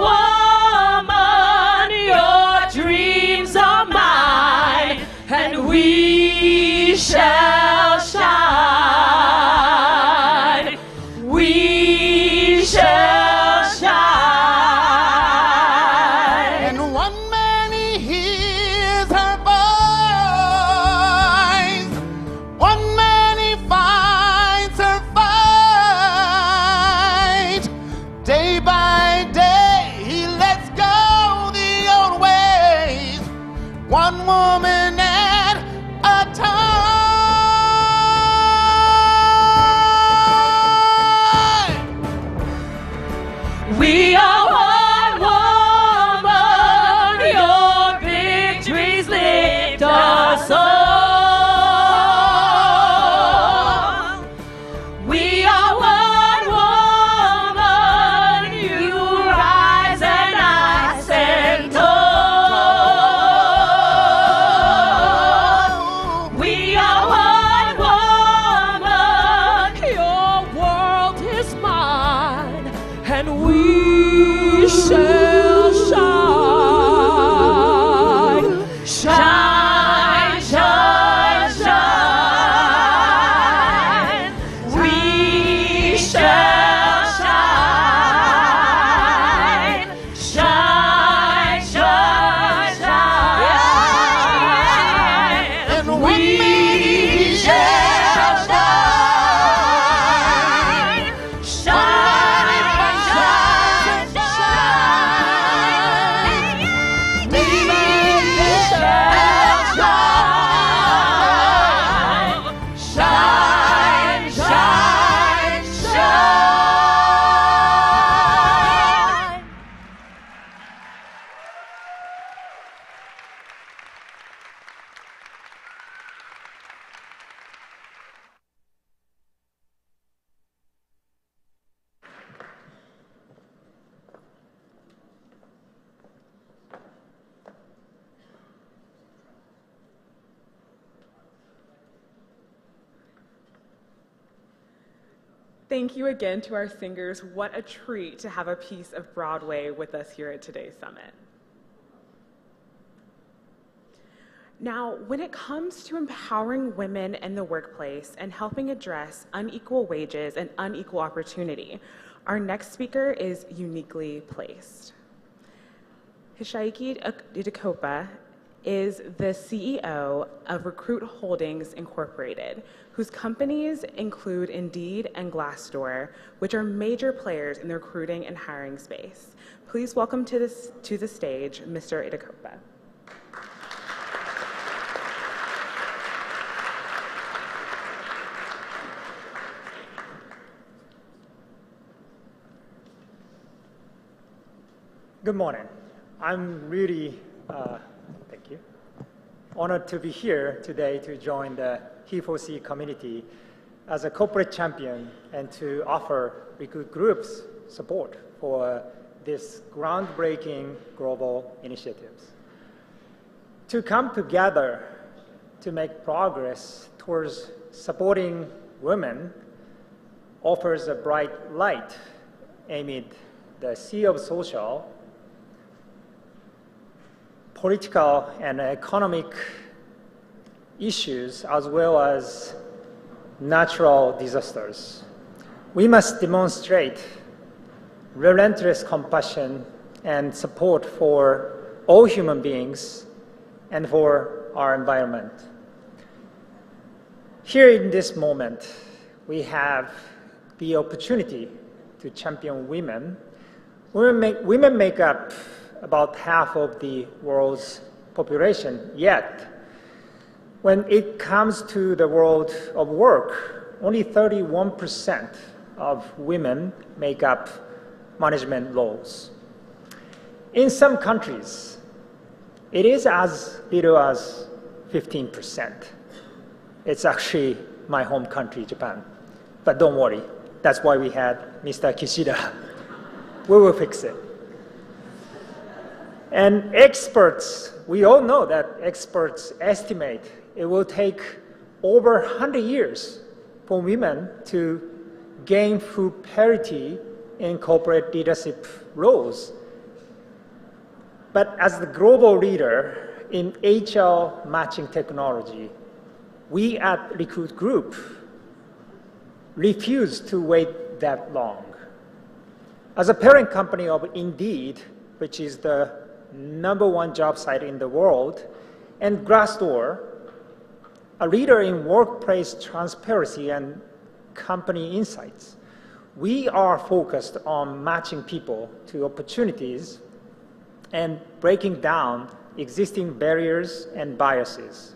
woman. Your dreams are mine, and we shall shine. We shall shine. And one man he hears her voice, one man he finds her fight. Day by day he lets go the old ways, one woman at a time. We are one woman. Your victories lift us all. We are one woman. You rise and I stand tall. We are one woman. Your world is mine, and we shall shine. Shine, shine, shine. We shall shine. Shine, shine, shine. And we shall shine. Shine, shine, shine. We shall shine. Shine, shine, shine. Thank you again to our singers. What a treat to have a piece of Broadway with us here at today's summit. Now, when it comes to empowering women in the workplace and helping address unequal wages and unequal opportunity, our next speaker is uniquely placed. HeForShe Summit is the CEO of Recruit Holdings Incorporated, whose companies include Indeed and Glassdoor, which are major players in the recruiting and hiring space. Please welcome to the stage, Mr. Idakopa. Good morning. I'm really, thank you, honored to be here today to join the HeForShe community as a corporate champion and to offer Recruit Group's support for this groundbreaking global initiatives. To come together to make progress towards supporting women offers a bright light amid the sea of social, political, and economic issues, as well as natural disasters. We must demonstrate relentless compassion and support for all human beings and for our environment. Here in this moment, we have the opportunity to champion women. Women make up about half of the world's population, yet when it comes to the world of work, only 31% of women make up management roles. In some countries, it is as little as 15%. It's actually my home country, Japan. But don't worry, that's why we had Mr. Kishida. We will fix it. And experts, we all know that experts estimate it will take over 100 years for women to gain full parity in corporate leadership roles. But as the global leader in HR matching technology, we at Recruit Group refuse to wait that long. As a parent company of Indeed, which is the #1 job site in the world, and Glassdoor, a leader in workplace transparency and company insights, we are focused on matching people to opportunities and breaking down existing barriers and biases.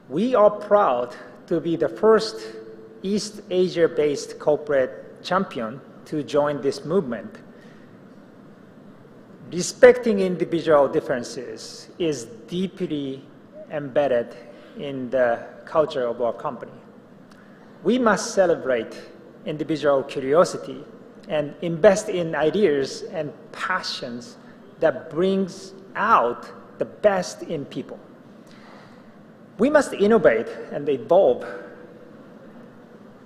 We are proud to be the first East Asia-based corporate champion to join this movement. Respecting individual differences is deeply embedded in the culture of our company. We must celebrate individual curiosity and invest in ideas and passions that brings out the best in people. We must innovate and evolve.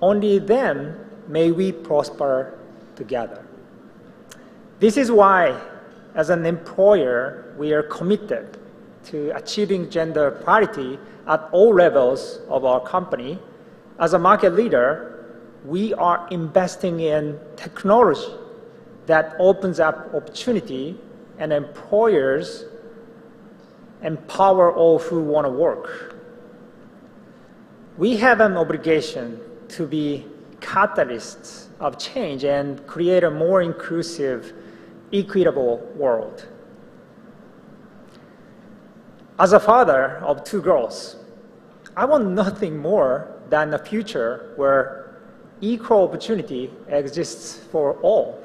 Only then may we prosper together. This is why, as an employer, we are committed to achieving gender parity at all levels of our company. As a market leader, we are investing in technology that opens up opportunity and employers empower all who want to work. We have an obligation to be catalysts of change and create a more inclusive, equitable world. As a father of 2 girls, I want nothing more than a future where equal opportunity exists for all.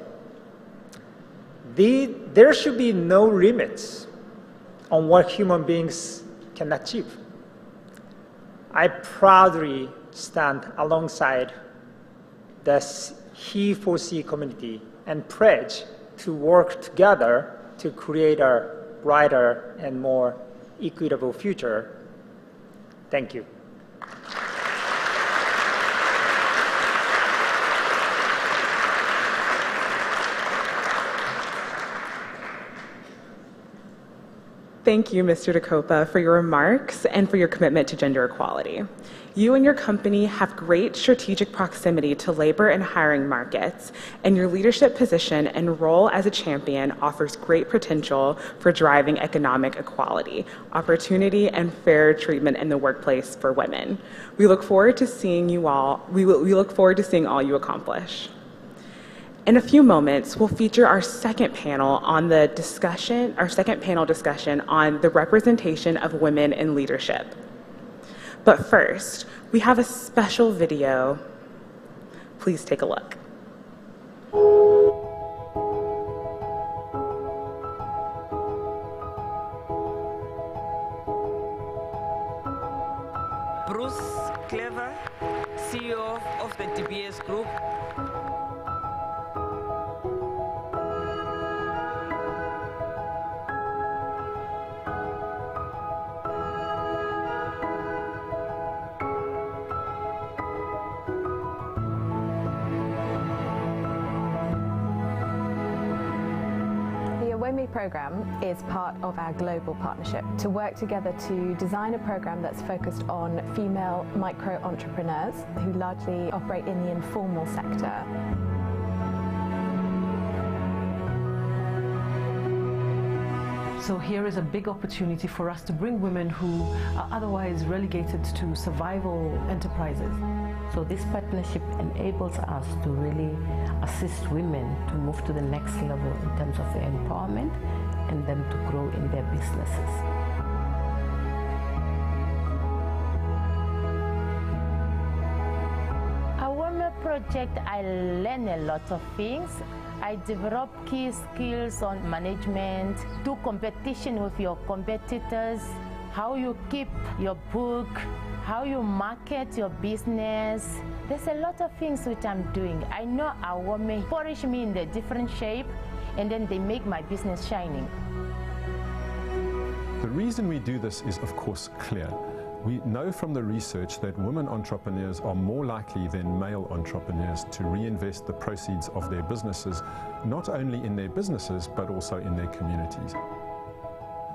There should be no limits on what human beings can achieve. I proudly stand alongside the HeForShe community and pledge to work together to create a brighter and more equitable future. Thank you. Thank you, Mr. Dakopa, for your remarks and for your commitment to gender equality. You and your company have great strategic proximity to labor and hiring markets, and your leadership position and role as a champion offers great potential for driving economic equality, opportunity, and fair treatment in the workplace for women. We look forward to seeing you all. We look forward to seeing all you accomplish. In a few moments, we'll feature our second panel discussion on the representation of women in leadership. But first, we have a special video. Please take a look. WOME program is part of our global partnership to work together to design a program that's focused on female micro-entrepreneurs who largely operate in the informal sector. So here is a big opportunity for us to bring women who are otherwise relegated to survival enterprises. So this partnership enables us to really assist women to move to the next level in terms of their empowerment and them to grow in their businesses. Our women project, I learn a lot of things. I develop key skills on management, do competition with your competitors, how you keep your book, how you market your business. There's a lot of things which I'm doing. I know our women polish me in a different shape, and then they make my business shining. The reason we do this is, of course, clear. We know from the research that women entrepreneurs are more likely than male entrepreneurs to reinvest the proceeds of their businesses, not only in their businesses, but also in their communities.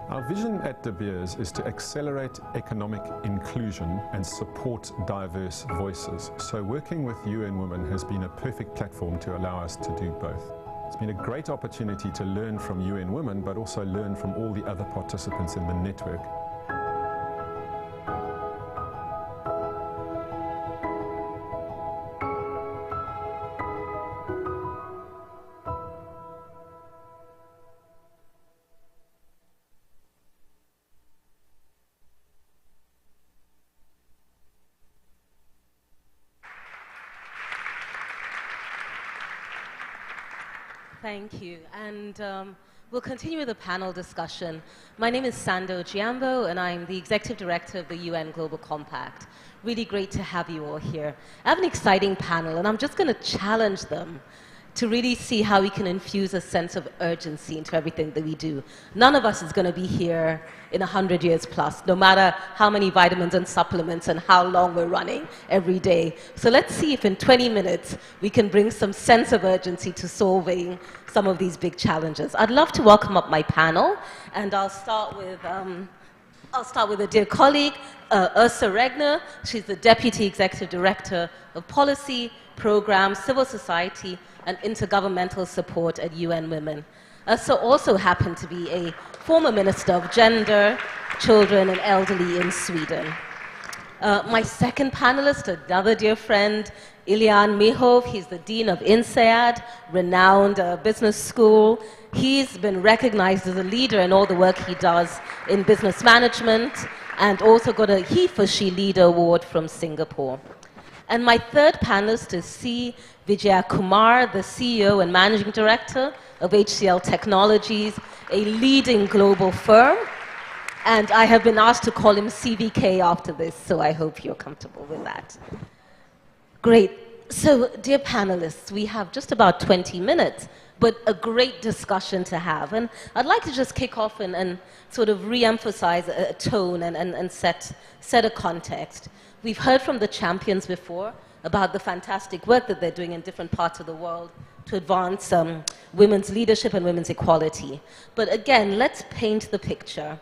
Our vision at De Beers is to accelerate economic inclusion and support diverse voices. So working with UN Women has been a perfect platform to allow us to do both. It's been a great opportunity to learn from UN Women, but also learn from all the other participants in the network. Thank you. And we'll continue with the panel discussion. My name is Sando Giambo, and I'm the Executive Director of the UN Global Compact. Really great to have you all here. I have an exciting panel, and I'm just going to challenge them to really see how we can infuse a sense of urgency into everything that we do. None of us is going to be here in 100 years plus, no matter how many vitamins and supplements and how long we're running every day. So let's see if in 20 minutes we can bring some sense of urgency to solving some of these big challenges. I'd love to welcome up my panel, and I'll start with a dear colleague, HeForShe Regner. She's the Deputy Executive Director of Policy, Programs, Civil Society, and Intergovernmental Support at UN Women. HeForShe also happened to be a former Minister of Gender, Children and Elderly in Sweden. My second panelist, another dear friend, Ilian Mihov. He's the Dean of INSEAD, renowned business school. He's been recognized as a leader in all the work he does in business management, and also got a HeForShe Leader Award from Singapore. And my third panelist is C. Vijaya Kumar, the CEO and Managing Director of HCL Technologies, a leading global firm. And I have been asked to call him CVK after this, so I hope you're comfortable with that. Great. So, dear panelists, we have just about 20 minutes, but a great discussion to have. And I'd like to just kick off and sort of re-emphasize a tone and set a context. We've heard from the champions before about the fantastic work that they're doing in different parts of the world to advance women's leadership and women's equality. But again, let's paint the picture.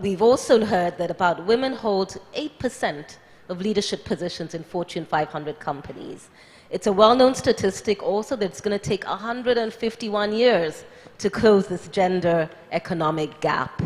We've also heard that about women hold 8% of leadership positions in Fortune 500 companies. It's a well-known statistic also that it's going to take 151 years to close this gender economic gap.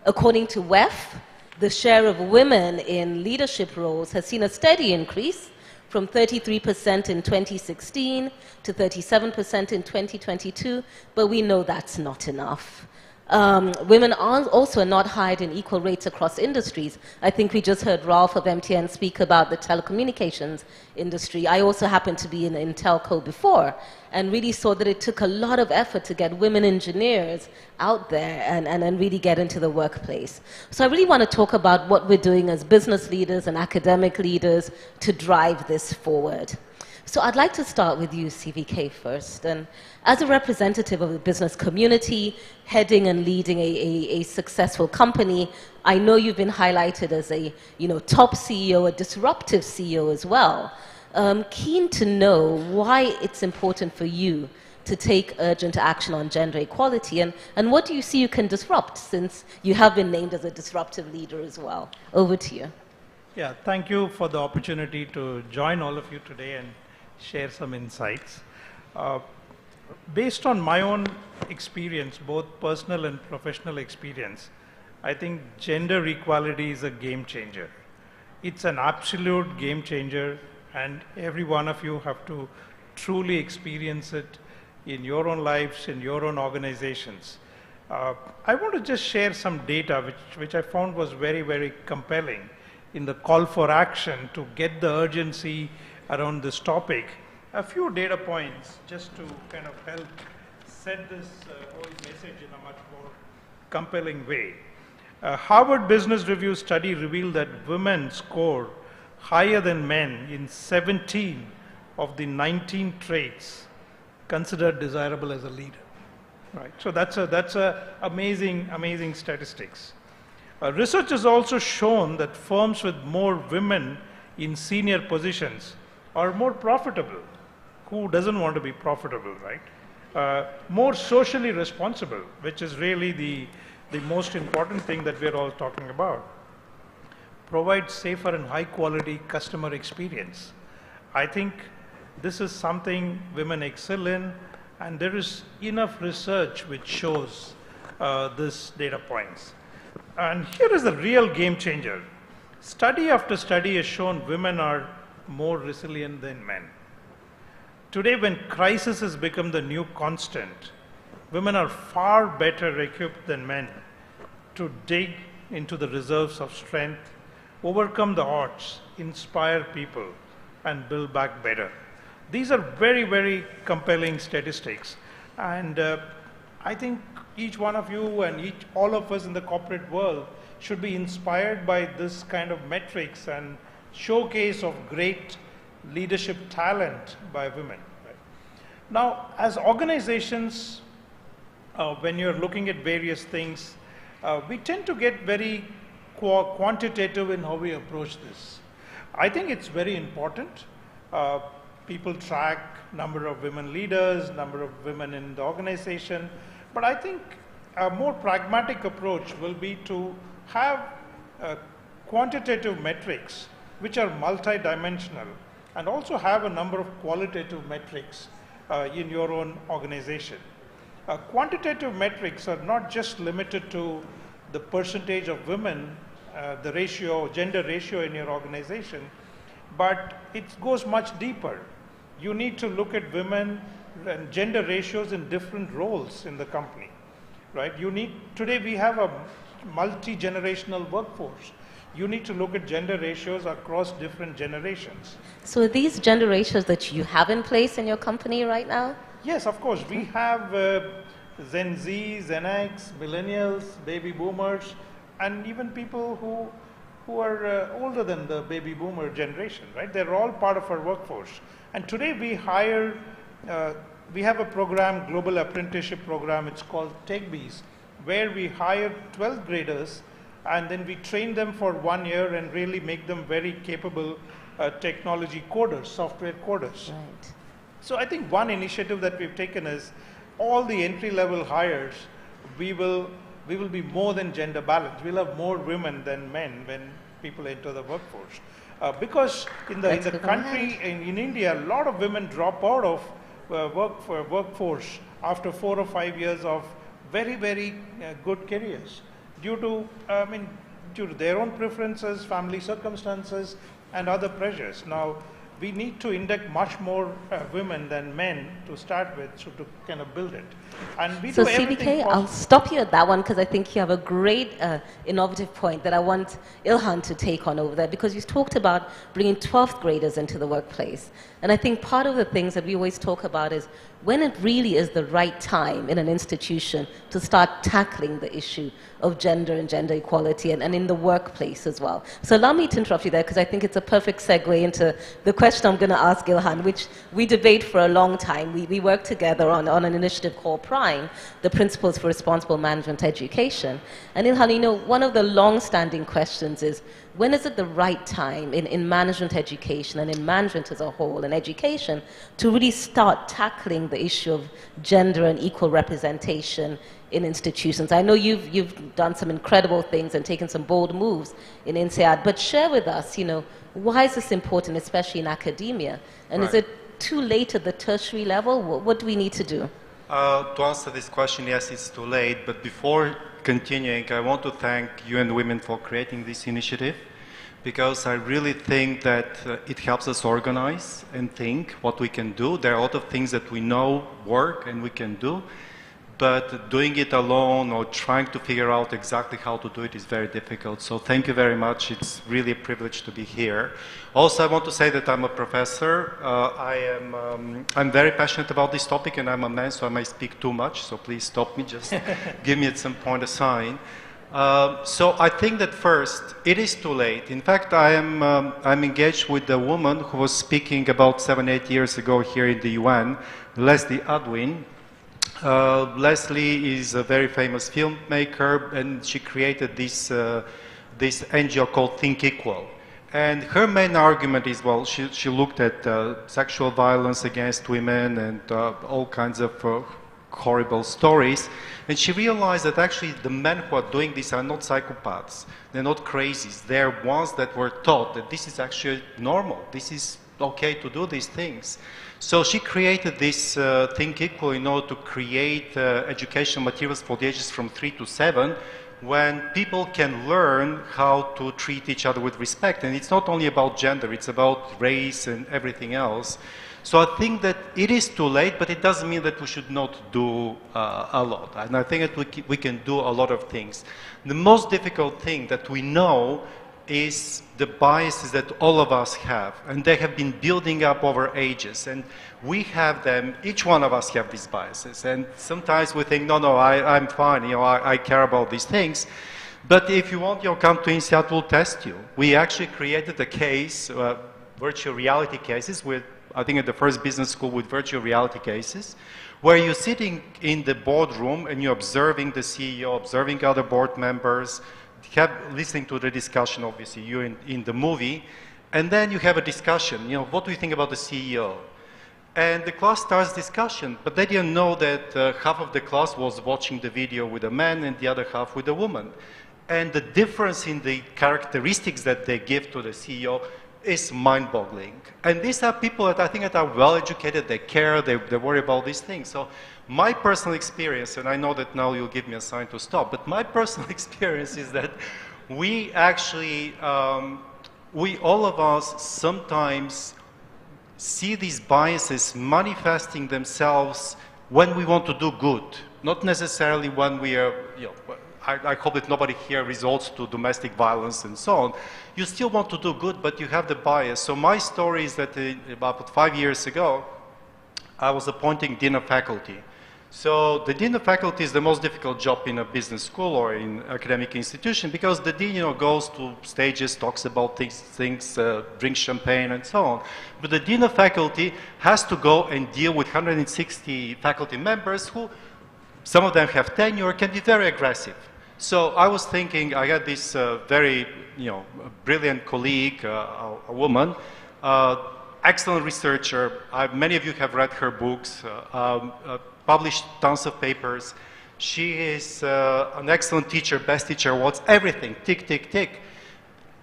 According to WEF, the share of women in leadership roles has seen a steady increase from 33% in 2016 to 37% in 2022, but we know that's not enough. Women are also not hired in equal rates across industries. I think we just heard Ralph of MTN speak about the telecommunications industry. I also happened to be in telco before and really saw that it took a lot of effort to get women engineers out there and really get into the workplace. So I really want to talk about what we're doing as business leaders and academic leaders to drive this forward. So I'd like to start with you, CVK, first. And as a representative of the business community, heading and leading a successful company, I know you've been highlighted as a top CEO, a disruptive CEO as well. Keen to know why it's important for you to take urgent action on gender equality? And what do you see you can disrupt, since you have been named as a disruptive leader as well? Over to you. Yeah, thank you for the opportunity to join all of you today and share some insights. Based on my own experience, both personal and professional experience, I think gender equality is a game changer. It's an absolute game changer, and every one of you have to truly experience it in your own lives, in your own organizations. I want to just share some data which I found was very, very compelling in the call for action to get the urgency around this topic. A few data points just to kind of help set this whole message in a much more compelling way. A Harvard Business Review study revealed that women score higher than men in 17 of the 19 traits considered desirable as a leader. Right. So that's a amazing statistics. Research has also shown that firms with more women in senior positions are more profitable. Who doesn't want to be profitable, right? More socially responsible, which is really the most important thing that we're all talking about. Provide safer and high quality customer experience. I think this is something women excel in, and there is enough research which shows this data points. And here is the real game changer. Study after study has shown women are more resilient than men. Today, when crisis has become the new constant, women are far better equipped than men to dig into the reserves of strength, overcome the odds, inspire people, and build back better. These are very, very compelling statistics. And I think each one of you and all of us in the corporate world should be inspired by this kind of metrics and showcase of great leadership talent by women. Right? Now, as organizations, when you're looking at various things, we tend to get very quantitative in how we approach this. I think it's very important. People track number of women leaders, number of women in the organization, but I think a more pragmatic approach will be to have quantitative metrics which are multidimensional, and also have a number of qualitative metrics in your own organization. Quantitative metrics are not just limited to the percentage of women, the ratio, gender ratio in your organization, but it goes much deeper. You need to look at women and gender ratios in different roles in the company, right? Today we have a multi-generational workforce. You need to look at gender ratios across different generations. So are these gender ratios that you have in place in your company right now? Yes, of course. We have Gen Z, Gen X, millennials, baby boomers, and even people who are older than the baby boomer generation, right? They're all part of our workforce. And today we hire, we have a program, global apprenticeship program, it's called TechBees, where we hire 12th graders and then we train them for 1 year and really make them very capable technology coders, software coders. Right. So I think one initiative that we've taken is all the entry-level hires, we will be more than gender balanced. We'll have more women than men when people enter the workforce. Because in the country, in India, a lot of women drop out of workforce after 4 or 5 years of very, very good careers due to their own preferences, family circumstances, and other pressures. Now, we need to induct much more women than men to start with, so to kind of build it. And we so do everything CBK, I'll stop you at that one because I think you have a great innovative point that I want Ilhan to take on over there, because you talked about bringing 12th graders into the workplace. And I think part of the things that we always talk about is when it really is the right time in an institution to start tackling the issue of gender and gender equality and in the workplace as well. So allow me to interrupt you there because I think it's a perfect segue into the question I'm going to ask Ilhan, which we debate for a long time. We work together on an initiative called PRIME, the Principles for Responsible Management Education. And Ilhan, you know, one of the long-standing questions is, when is it the right time in management education and in management as a whole and education to really start tackling the issue of gender and equal representation in institutions? I know you've done some incredible things and taken some bold moves in INSEAD, but share with us, why is this important, especially in academia? And is it too late at the tertiary level? What do we need to do? To answer this question, yes, it's too late. But before continuing, I want to thank UN Women for creating this initiative, because I really think that it helps us organize and think what we can do. There are a lot of things that we know work and we can do, but doing it alone or trying to figure out exactly how to do it is very difficult. So thank you very much. It's really a privilege to be here. Also, I want to say that I'm a professor. I'm very passionate about this topic, and I'm a man, so I may speak too much, so please stop me, just give me at some point a sign. So I think that first, it is too late. In fact, I'm engaged with a woman who was speaking about 7-8 years ago here in the UN, Leslie Adwin. Leslie is a very famous filmmaker, and she created this NGO called Think Equal. And her main argument is, well, she looked at sexual violence against women and all kinds of horrible stories, and she realized that actually the men who are doing this are not psychopaths, they're not crazies, they're ones that were taught that this is actually normal, this is okay to do these things. So she created this Think Equal in order to create educational materials for the ages from 3 to 7, when people can learn how to treat each other with respect. And it's not only about gender, it's about race and everything else. So I think that it is too late, but it doesn't mean that we should not do a lot. And I think that we can do a lot of things. The most difficult thing that we know is the biases that all of us have, and they have been building up over ages, and we have them, each one of us have these biases, and sometimes we think, no, I'm fine, I care about these things, but if you want, come to INSEAD, we'll test you. We actually created a case, virtual reality cases, with, I think at the first business school with virtual reality cases, where you're sitting in the boardroom and you're observing the CEO, observing other board members, listening to the discussion, obviously, you in the movie, and then you have a discussion, what do you think about the CEO? And the class starts discussion, but they didn't know that half of the class was watching the video with a man and the other half with a woman. And the difference in the characteristics that they give to the CEO is mind-boggling. And these are people that I think that are well-educated, they care, they worry about these things. So my personal experience, and I know that now you'll give me a sign to stop, but my personal experience is that we actually, we all of us sometimes see these biases manifesting themselves when we want to do good, not necessarily when we are, I hope that nobody here resorts to domestic violence and so on. You still want to do good, but you have the bias. So my story is that about 5 years ago, I was appointing dean of faculty. So the dean of faculty is the most difficult job in a business school or in academic institution, because the dean, goes to stages, talks about things, drinks champagne and so on. But the dean of faculty has to go and deal with 160 faculty members who, some of them have tenure, can be very aggressive. So I was thinking, I had this very, brilliant colleague, a woman, excellent researcher. Many of you have read her books, published tons of papers. She is an excellent teacher, best teacher awards, everything, tick, tick, tick.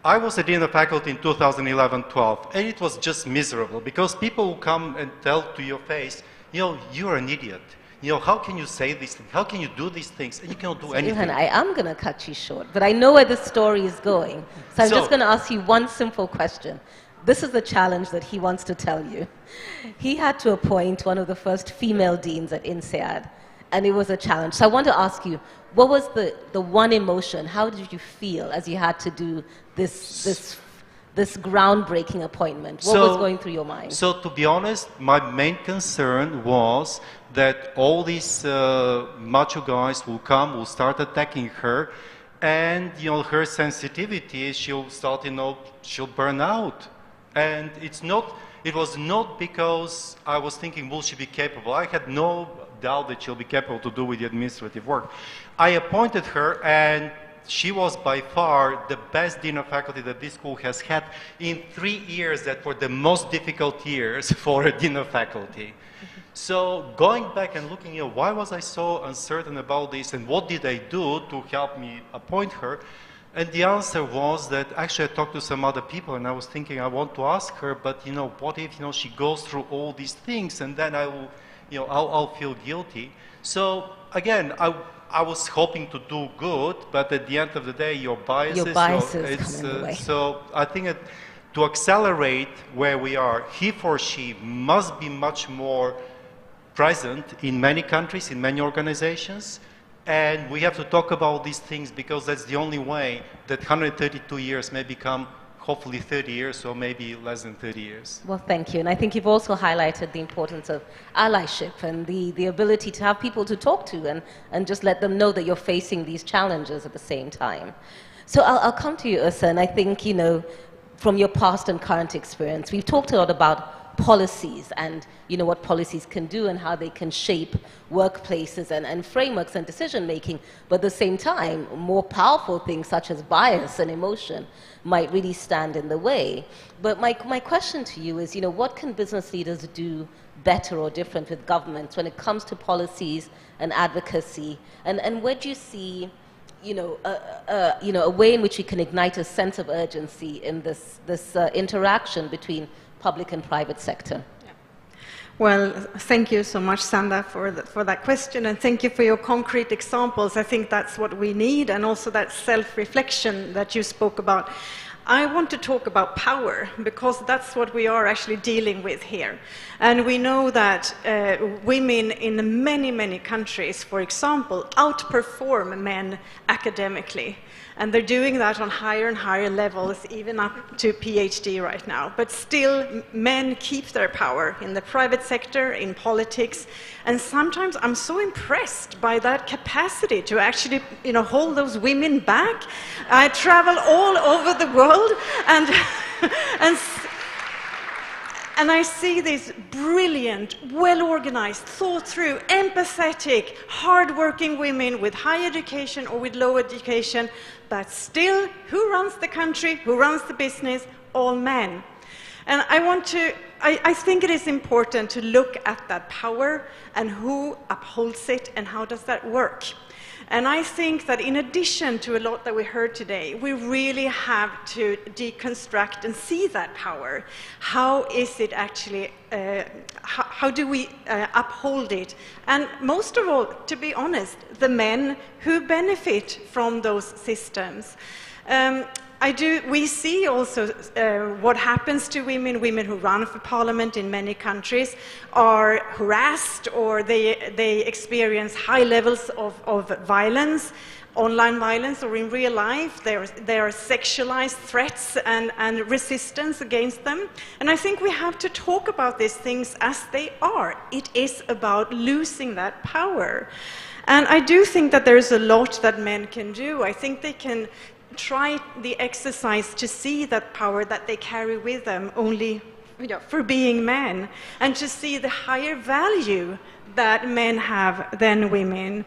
I was a dean of faculty in 2011-12, and it was just miserable, because people will come and tell to your face, you're an idiot. How can you say these things? How can you do these things? And you cannot do anything. Johan, I am going to cut you short, but I know where the story is going. So I'm just going to ask you one simple question. This is the challenge that he wants to tell you. He had to appoint one of the first female deans at INSEAD, and it was a challenge. So I want to ask you, what was the one emotion? How did you feel as you had to do this groundbreaking appointment? What was going through your mind? So to be honest, my main concern was that all these macho guys will come, will start attacking her, and her sensitivity, she'll start, she'll burn out. And it was not because I was thinking, will she be capable? I had no doubt that she'll be capable to do with the administrative work. I appointed her, and she was by far the best dean of faculty that this school has had in 3 years that were the most difficult years for a dean of faculty. So going back and looking, why was I so uncertain about this and what did I do to help me appoint her? And the answer was that actually I talked to some other people and I was thinking I want to ask her, but what if she goes through all these things and then I will, I'll feel guilty. So again, I was hoping to do good, but at the end of the day, your biases come in the way. So I think to accelerate where we are, HeForShe must be much more present in many countries, in many organizations, and we have to talk about these things because that's the only way that 132 years may become hopefully 30 years or maybe less than 30 years. Well, thank you. And I think you've also highlighted the importance of allyship and the ability to have people to talk to and just let them know that you're facing these challenges at the same time. So I'll come to you, Ursa, and I think, from your past and current experience, we've talked a lot about policies and what policies can do and how they can shape workplaces and frameworks and decision making, but at the same time more powerful things such as bias and emotion might really stand in the way. But my question to you is, what can business leaders do better or different with governments when it comes to policies and advocacy, and where do you see a way in which we can ignite a sense of urgency in this interaction between public and private sector? Well, thank you so much, Sanda, for that question, and thank you for your concrete examples. I think that's what we need, and also that self-reflection that you spoke about. I want to talk about power, because that's what we are actually dealing with here. And we know that women in many, many countries, for example, outperform men academically. And they're doing that on higher and higher levels, even up to PhD right now. But still, men keep their power in the private sector, in politics. And sometimes I'm so impressed by that capacity to actually, hold those women back. I travel all over the world and I see these brilliant, well-organized, thought-through, empathetic, hard-working women with high education or with low education, but still, who runs the country, who runs the business? All men. And I think it is important to look at that power and who upholds it and how does that work. And I think that in addition to a lot that we heard today, we really have to deconstruct and see that power. How is it actually, how do we uphold it? And most of all, to be honest, the men who benefit from those systems. We see also what happens to women who run for parliament in many countries are harassed, or they experience high levels of violence, online violence, or in real life. There are sexualized threats and resistance against them. And I think we have to talk about these things as they are. It is about losing that power. And I do think that there is a lot that men can do. I think they can try the exercise to see that power that they carry with them only for being men, and to see the higher value that men have than women.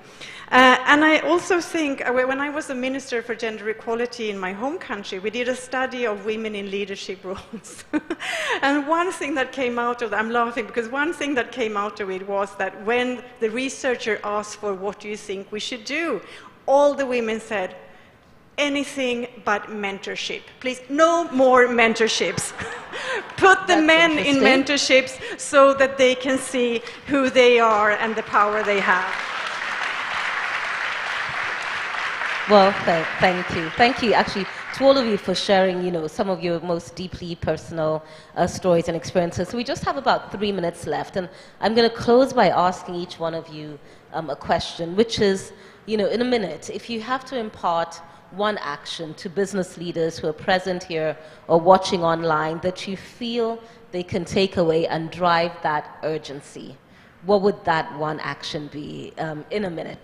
And I also think, when I was a minister for gender equality in my home country, we did a study of women in leadership roles. And one thing that came out of that, I'm laughing because one thing that came out of it was that when the researcher asked for what do you think we should do, all the women said, anything but mentorship. Please, no more mentorships. Put the men in mentorships so that they can see who they are and the power they have. Well, thank you. Thank you, actually, to all of you for sharing, some of your most deeply personal stories and experiences. So we just have about 3 minutes left, and I'm going to close by asking each one of you a question, which is, in a minute, if you have to impart one action to business leaders who are present here or watching online that you feel they can take away and drive that urgency, what would that one action be in a minute?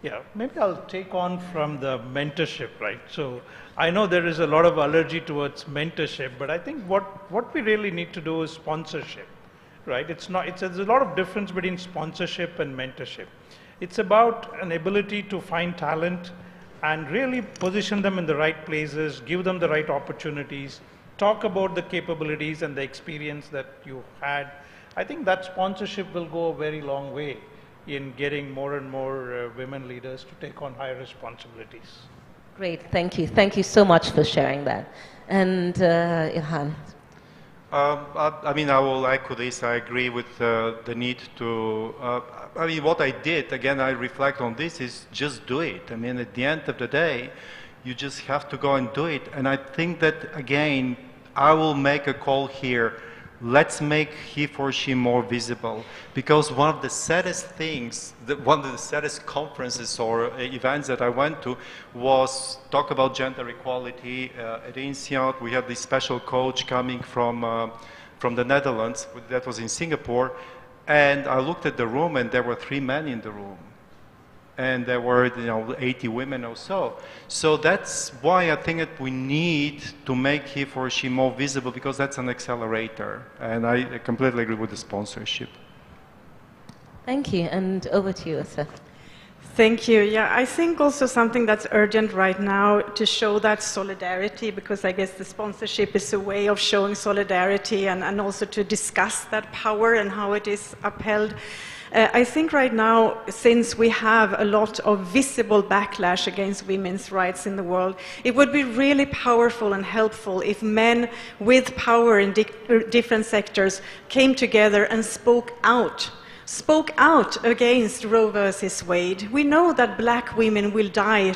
Yeah, maybe I'll take on from the mentorship, right? So I know there is a lot of allergy towards mentorship, but I think what we really need to do is sponsorship, right? There's a lot of difference between sponsorship and mentorship. It's about an ability to find talent and really position them in the right places, give them the right opportunities, talk about the capabilities and the experience that you had. I think that sponsorship will go a very long way in getting more and more women leaders to take on higher responsibilities. Great, thank you. Thank you so much for sharing that. And Ilhan. I mean, I will echo this. I agree with the need to, I mean, what I did, again, I reflect on this, is just do it. I mean, at the end of the day, you just have to go and do it. And I think that, again, I will make a call here. Let's make HeForShe more visible, because one of the saddest things, one of the saddest conferences or events that I went to was talk about gender equality at INSEAD. We had this special coach coming from the Netherlands, that was in Singapore, and I looked at the room and there were 3 men in the room. And there were, 80 women or so. So that's why I think that we need to make HeForShe more visible, because that's an accelerator. And I completely agree with the sponsorship. Thank you, and over to you, Asa. Thank you. Yeah, I think also something that's urgent right now to show that solidarity, because I guess the sponsorship is a way of showing solidarity and also to discuss that power and how it is upheld. I think right now, since we have a lot of visible backlash against women's rights in the world, it would be really powerful and helpful if men with power in different sectors came together and spoke out against Roe versus Wade. We know that black women will die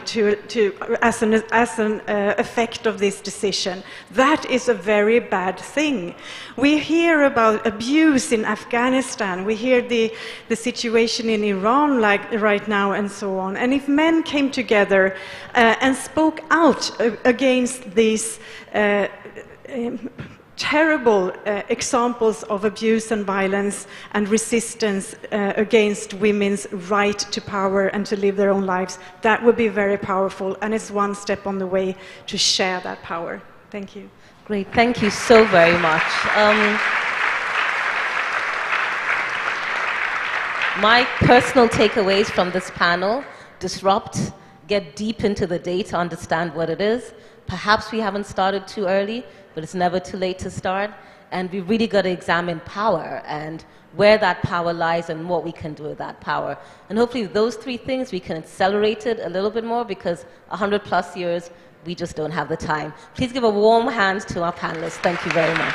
as an effect of this decision. That is a very bad thing. We hear about abuse in Afghanistan. We hear the situation in Iran right now and so on. And if men came together and spoke out against these terrible examples of abuse and violence and resistance against women's right to power and to live their own lives, that would be very powerful, and it's one step on the way to share that power. Thank you. Great, thank you so very much. My personal takeaways from this panel: disrupt, get deep into the data, understand what it is. Perhaps we haven't started too early, but it's never too late to start. And we really got to examine power and where that power lies and what we can do with that power. And hopefully those 3 things, we can accelerate it a little bit more, because 100+ years, we just don't have the time. Please give a warm hand to our panelists. Thank you very much.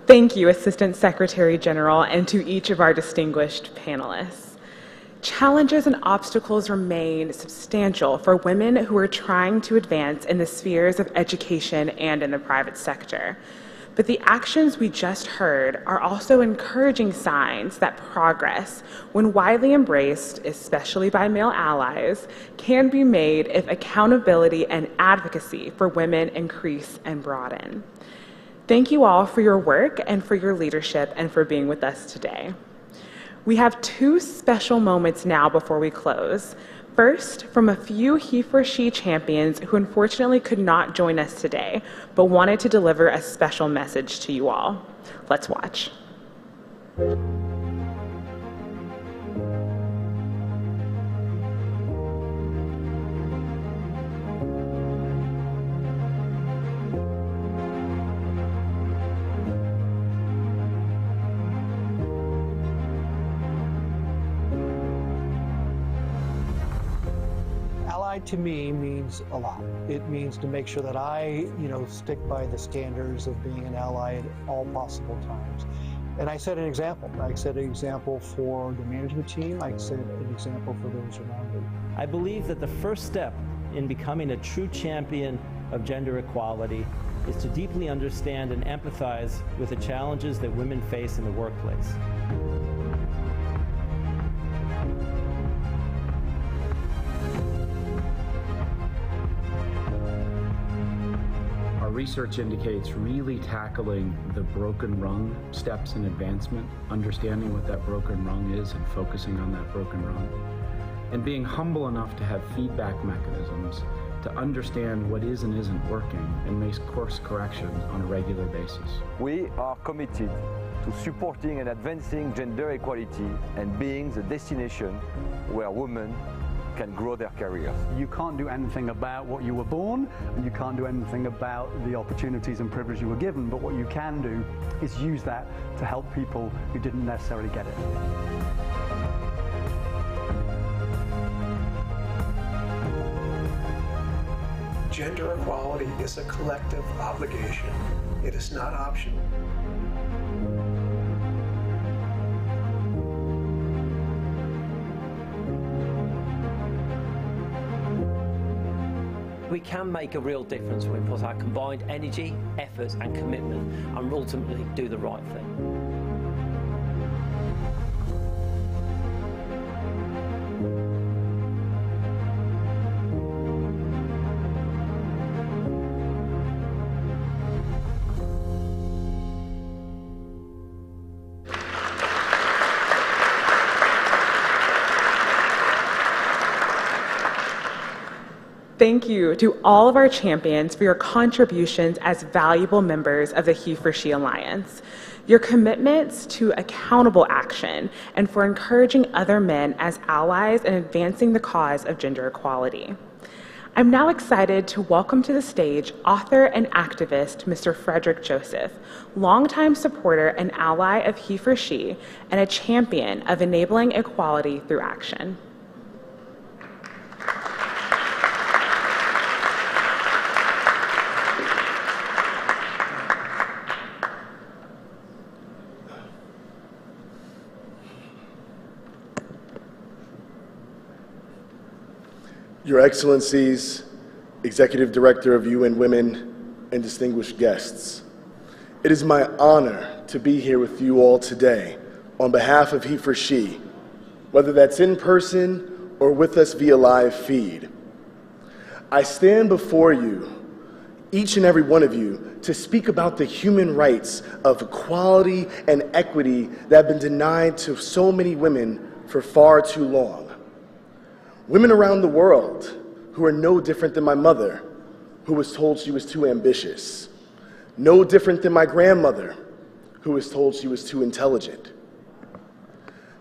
Thank you, Assistant Secretary General, and to each of our distinguished panelists. Challenges and obstacles remain substantial for women who are trying to advance in the spheres of education and in the private sector. But the actions we just heard are also encouraging signs that progress, when widely embraced, especially by male allies, can be made if accountability and advocacy for women increase and broaden. Thank you all for your work and for your leadership and for being with us today. We have 2 special moments now before we close. First, from a few HeForShe champions who unfortunately could not join us today, but wanted to deliver a special message to you all. Let's watch. To me means a lot. It means to make sure that I, stick by the standards of being an ally at all possible times. And I set an example. I set an example for the management team. I set an example for those around me. I believe that the first step in becoming a true champion of gender equality is to deeply understand and empathize with the challenges that women face in the workplace. Research indicates really tackling the broken rung steps in advancement, understanding what that broken rung is and focusing on that broken rung, and being humble enough to have feedback mechanisms to understand what is and isn't working and make course corrections on a regular basis. We are committed to supporting and advancing gender equality and being the destination where women can grow their careers. You can't do anything about what you were born, and you can't do anything about the opportunities and privilege you were given, but what you can do is use that to help people who didn't necessarily get it. Gender equality is a collective obligation. It is not optional. We can make a real difference when we put our combined energy, efforts and commitment and ultimately do the right thing. Thank you to all of our champions for your contributions as valuable members of the HeForShe Alliance, your commitments to accountable action, and for encouraging other men as allies in advancing the cause of gender equality. I'm now excited to welcome to the stage author and activist Mr. Frederick Joseph, longtime supporter and ally of HeForShe and a champion of enabling equality through action. Your Excellencies, Executive Director of UN Women, and distinguished guests, it is my honor to be here with you all today on behalf of HeForShe, whether that's in person or with us via live feed. I stand before you, each and every one of you, to speak about the human rights of equality and equity that have been denied to so many women for far too long. Women around the world who are no different than my mother, who was told she was too ambitious. No different than my grandmother, who was told she was too intelligent.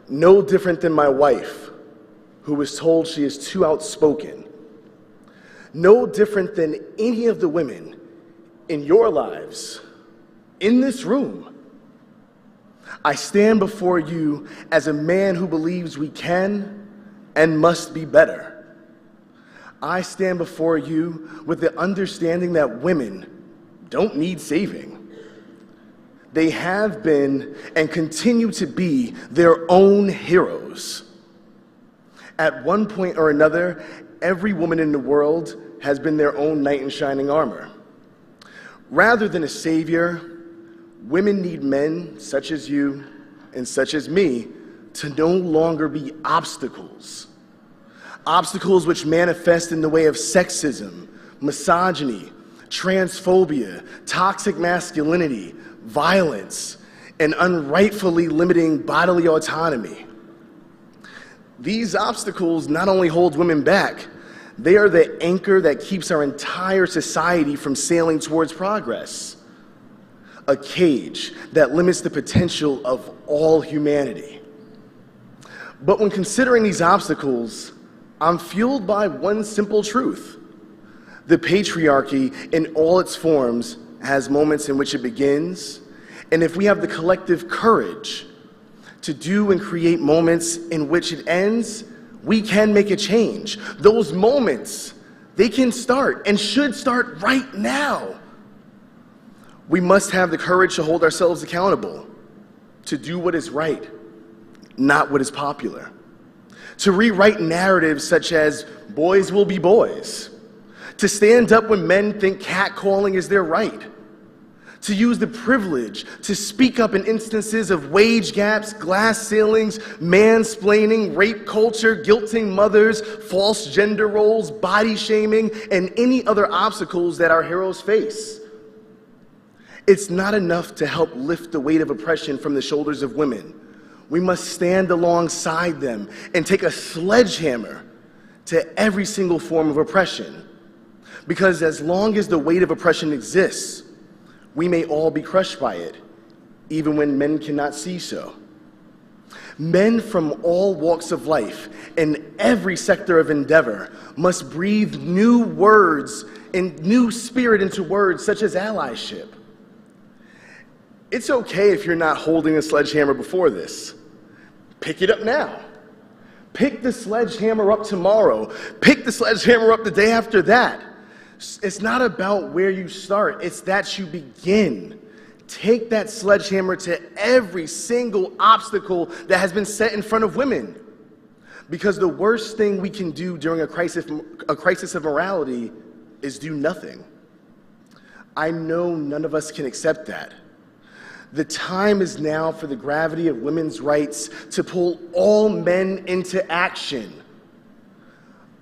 No different than my wife, who was told she is too outspoken. No different than any of the women in your lives, in this room. I stand before you as a man who believes we can and must be better. I stand before you with the understanding that women don't need saving. They have been and continue to be their own heroes. At one point or another, every woman in the world has been their own knight in shining armor. Rather than a savior, women need men such as you and such as me to no longer be obstacles. Obstacles which manifest in the way of sexism, misogyny, transphobia, toxic masculinity, violence, and unrightfully limiting bodily autonomy. These obstacles not only hold women back, they are the anchor that keeps our entire society from sailing towards progress. A cage that limits the potential of all humanity. But when considering these obstacles, I'm fueled by one simple truth. The patriarchy in all its forms has moments in which it begins, and if we have the collective courage to do and create moments in which it ends, we can make a change. Those moments, they can start and should start right now. We must have the courage to hold ourselves accountable, to do what is right, not what is popular. To rewrite narratives such as boys will be boys. To stand up when men think catcalling is their right. To use the privilege to speak up in instances of wage gaps, glass ceilings, mansplaining, rape culture, guilting mothers, false gender roles, body shaming, and any other obstacles that our heroes face. It's not enough to help lift the weight of oppression from the shoulders of women. We must stand alongside them and take a sledgehammer to every single form of oppression. Because as long as the weight of oppression exists, we may all be crushed by it, even when men cannot see so. Men from all walks of life in every sector of endeavor must breathe new words and new spirit into words such as allyship. It's okay if you're not holding a sledgehammer before this. Pick it up now. Pick the sledgehammer up tomorrow. Pick the sledgehammer up the day after that. It's not about where you start, it's that you begin. Take that sledgehammer to every single obstacle that has been set in front of women. Because the worst thing we can do during a crisis of morality is do nothing. I know none of us can accept that. The time is now for the gravity of women's rights to pull all men into action.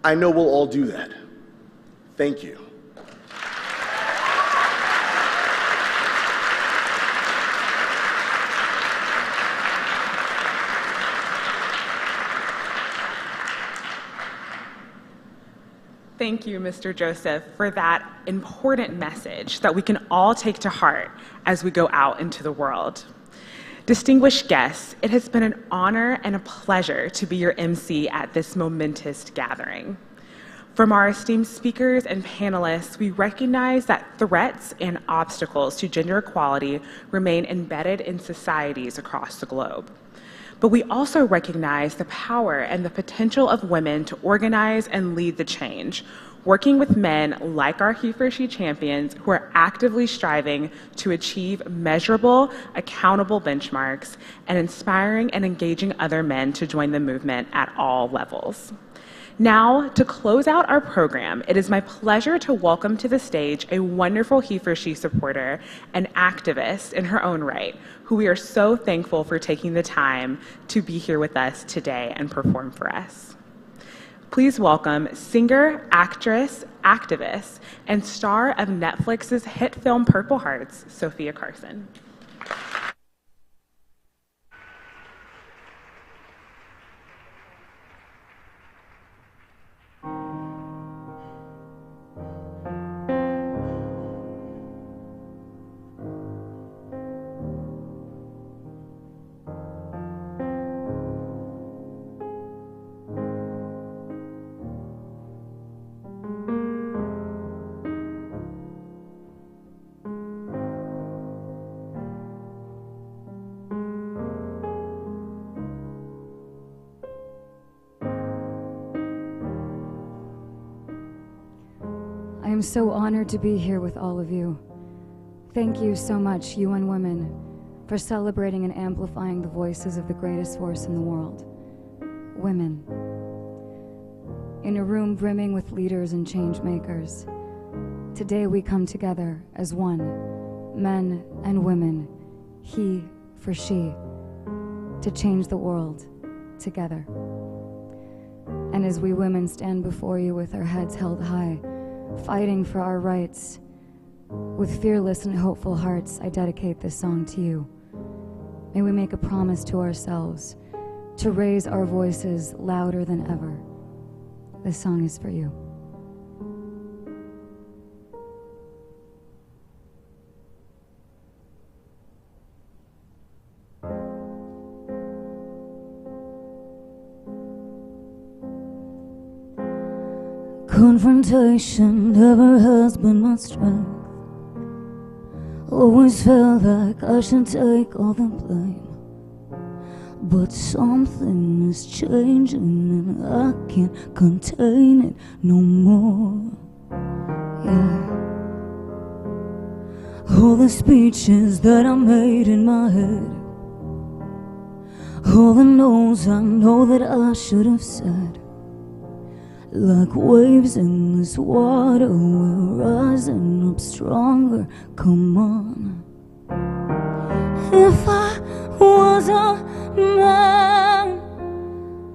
I know we'll all do that. Thank you. Thank you, Mr. Joseph, for that important message that we can all take to heart as we go out into the world. Distinguished guests, it has been an honor and a pleasure to be your MC at this momentous gathering. From our esteemed speakers and panelists, we recognize that threats and obstacles to gender equality remain embedded in societies across the globe. But we also recognize the power and the potential of women to organize and lead the change, working with men like our HeForShe champions who are actively striving to achieve measurable, accountable benchmarks and inspiring and engaging other men to join the movement at all levels. Now, to close out our program, it is my pleasure to welcome to the stage a wonderful HeForShe supporter and activist in her own right, who we are so thankful for taking the time to be here with us today and perform for us. Please welcome singer, actress, activist, and star of Netflix's hit film Purple Hearts, Sophia Carson. I am so honored to be here with all of you. Thank you so much, UN Women, for celebrating and amplifying the voices of the greatest force in the world, women. In a room brimming with leaders and change makers, today we come together as one, men and women, he for she, to change the world together. And as we women stand before you with our heads held high, fighting for our rights, with fearless and hopeful hearts, I dedicate this song to you. May we make a promise to ourselves to raise our voices louder than ever. This song is for you. Confrontation never has been my strength. Always felt like I should take all the blame. But something is changing and I can't contain it no more. Yeah. All the speeches that I made in my head, all the no's I know that I should have said, like waves in this water, we're rising up stronger, come on. If I was a man,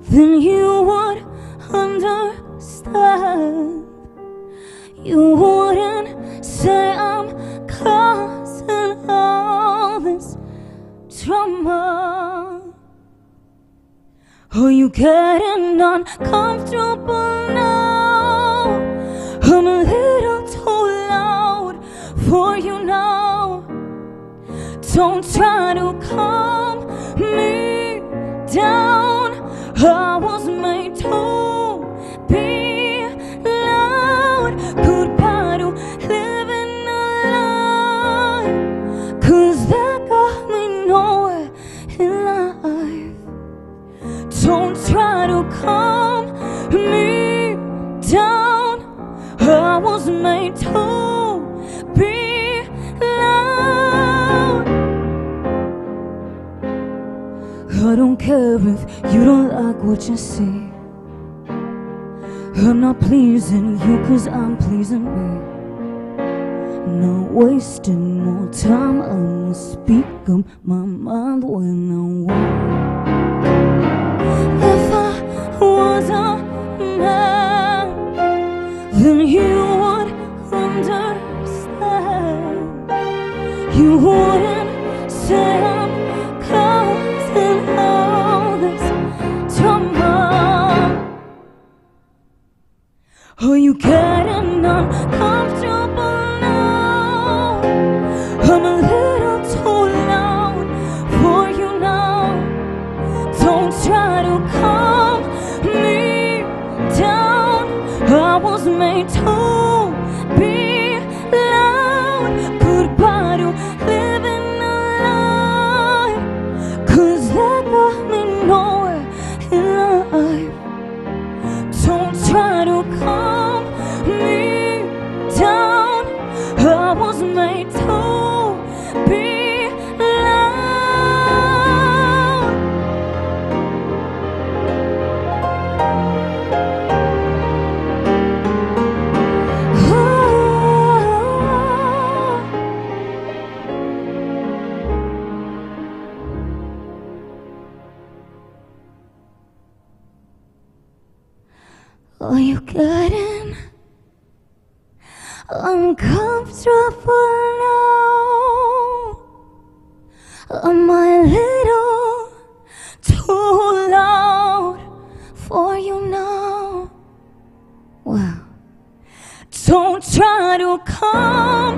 then you would understand. You wouldn't say I'm causing all this drama. Are you getting uncomfortable now? I'm a little too loud for you now. Don't try to calm me down. I was made to be loud. Goodbye to living a lie, 'cause that got me nowhere in life. Don't try to calm me down. I was made to be loud. I don't care if you don't like what you see. I'm not pleasing you 'cause I'm pleasing me. Not wasting more time, I'ma speak up my mind when I want. If I was a man, then you would understand. You wouldn't say I'm causing all this drama. Are you getting uncomfortable now? I'm a little too loud for you now. Don't try to calm me down. I was made to be loud. Goodbye to living a lie, 'cause that got me nowhere in life. Don't try to calm me down. I was made to be loud. Are you getting uncomfortable now? Am I a little too loud for you now? Well, don't try to calm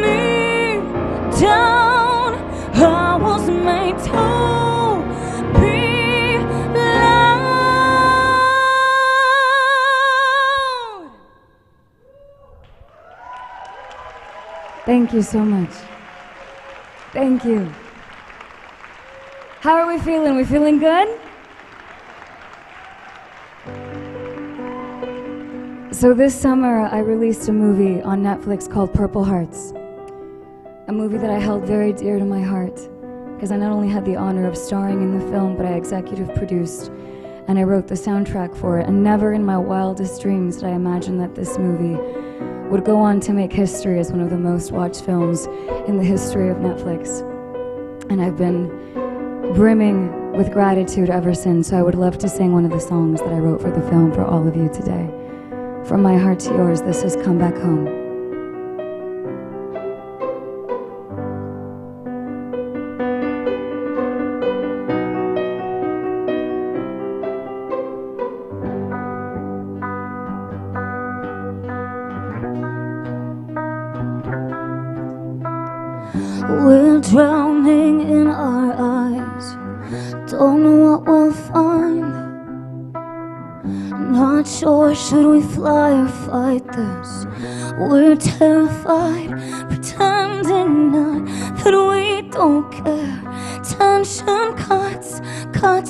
me down. I was made to be loud. Thank you so much. Thank you. How are we feeling? We feeling good? So this summer, I released a movie on Netflix called Purple Hearts. A movie that I held very dear to my heart, because I not only had the honor of starring in the film, but I executive produced and I wrote the soundtrack for it. And never in my wildest dreams did I imagine that this movie would go on to make history as one of the most watched films in the history of Netflix. And I've been brimming with gratitude ever since, so I would love to sing one of the songs that I wrote for the film for all of you today. From my heart to yours, this is Come Back Home. We're drowning in our eyes, don't know what we'll find. Not sure, should we fly or fight this? We're terrified, pretending not that we don't care. Tension cuts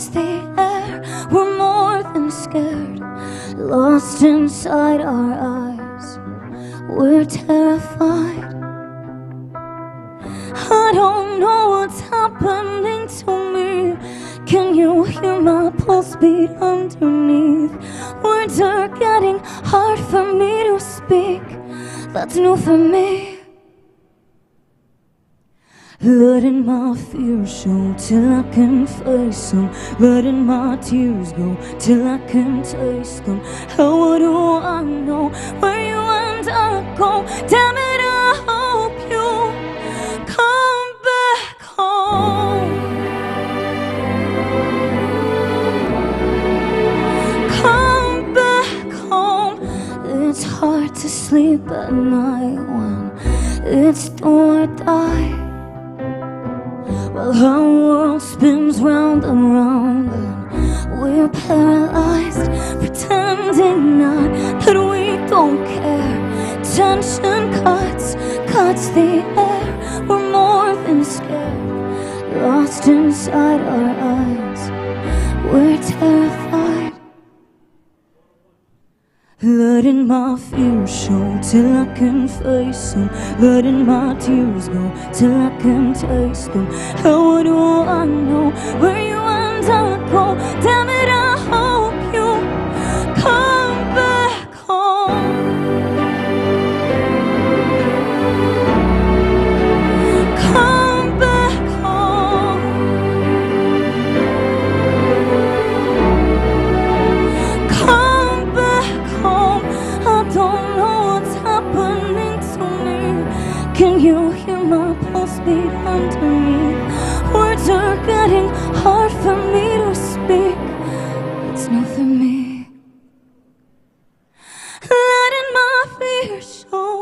the air. We're more than scared, lost inside our eyes. We're terrified. I don't know what's happening to me. Can you hear my pulse beat underneath? Words are getting hard for me to speak. That's new for me. Letting my fears show till I can face them. Letting my tears go till I can taste them. How do I know where you and I go? Damn it, I hope you come back home. sleep at night when it's do or die. While our world spins round and round and we're paralyzed, pretending not that we don't care. Tension cuts the air. We're more than scared, lost inside our eyes. We're terrified. Letting my fears show till I can face them. Letting my tears go till I can taste them. How do I know where you and I go? Damn it, I hope you come back home. Come back home. Come back home. I don't know what's happening to me. Can you hear my pulse beat underneath? Words are getting hard for me to speak. It's not for me. Letting my fears show,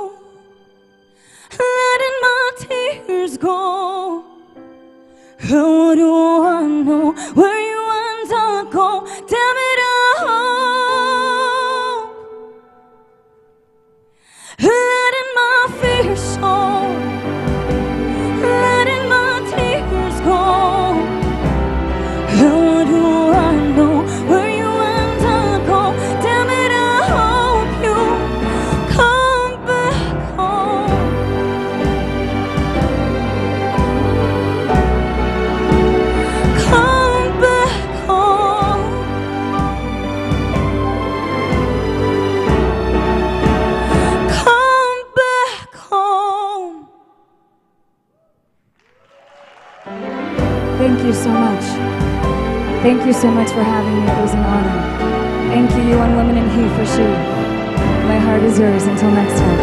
letting my tears go. How do I know where you and I go? Damn it, I hope. Letting my fears show, letting my tears go. How do I know where you and I go? Damn it, I hope you come back home. Come back home. Come back home. Thank you so much. Thank you so much for having me. It was an honor. Thank you, UN Women and HeForShe. My heart is yours. Until next time.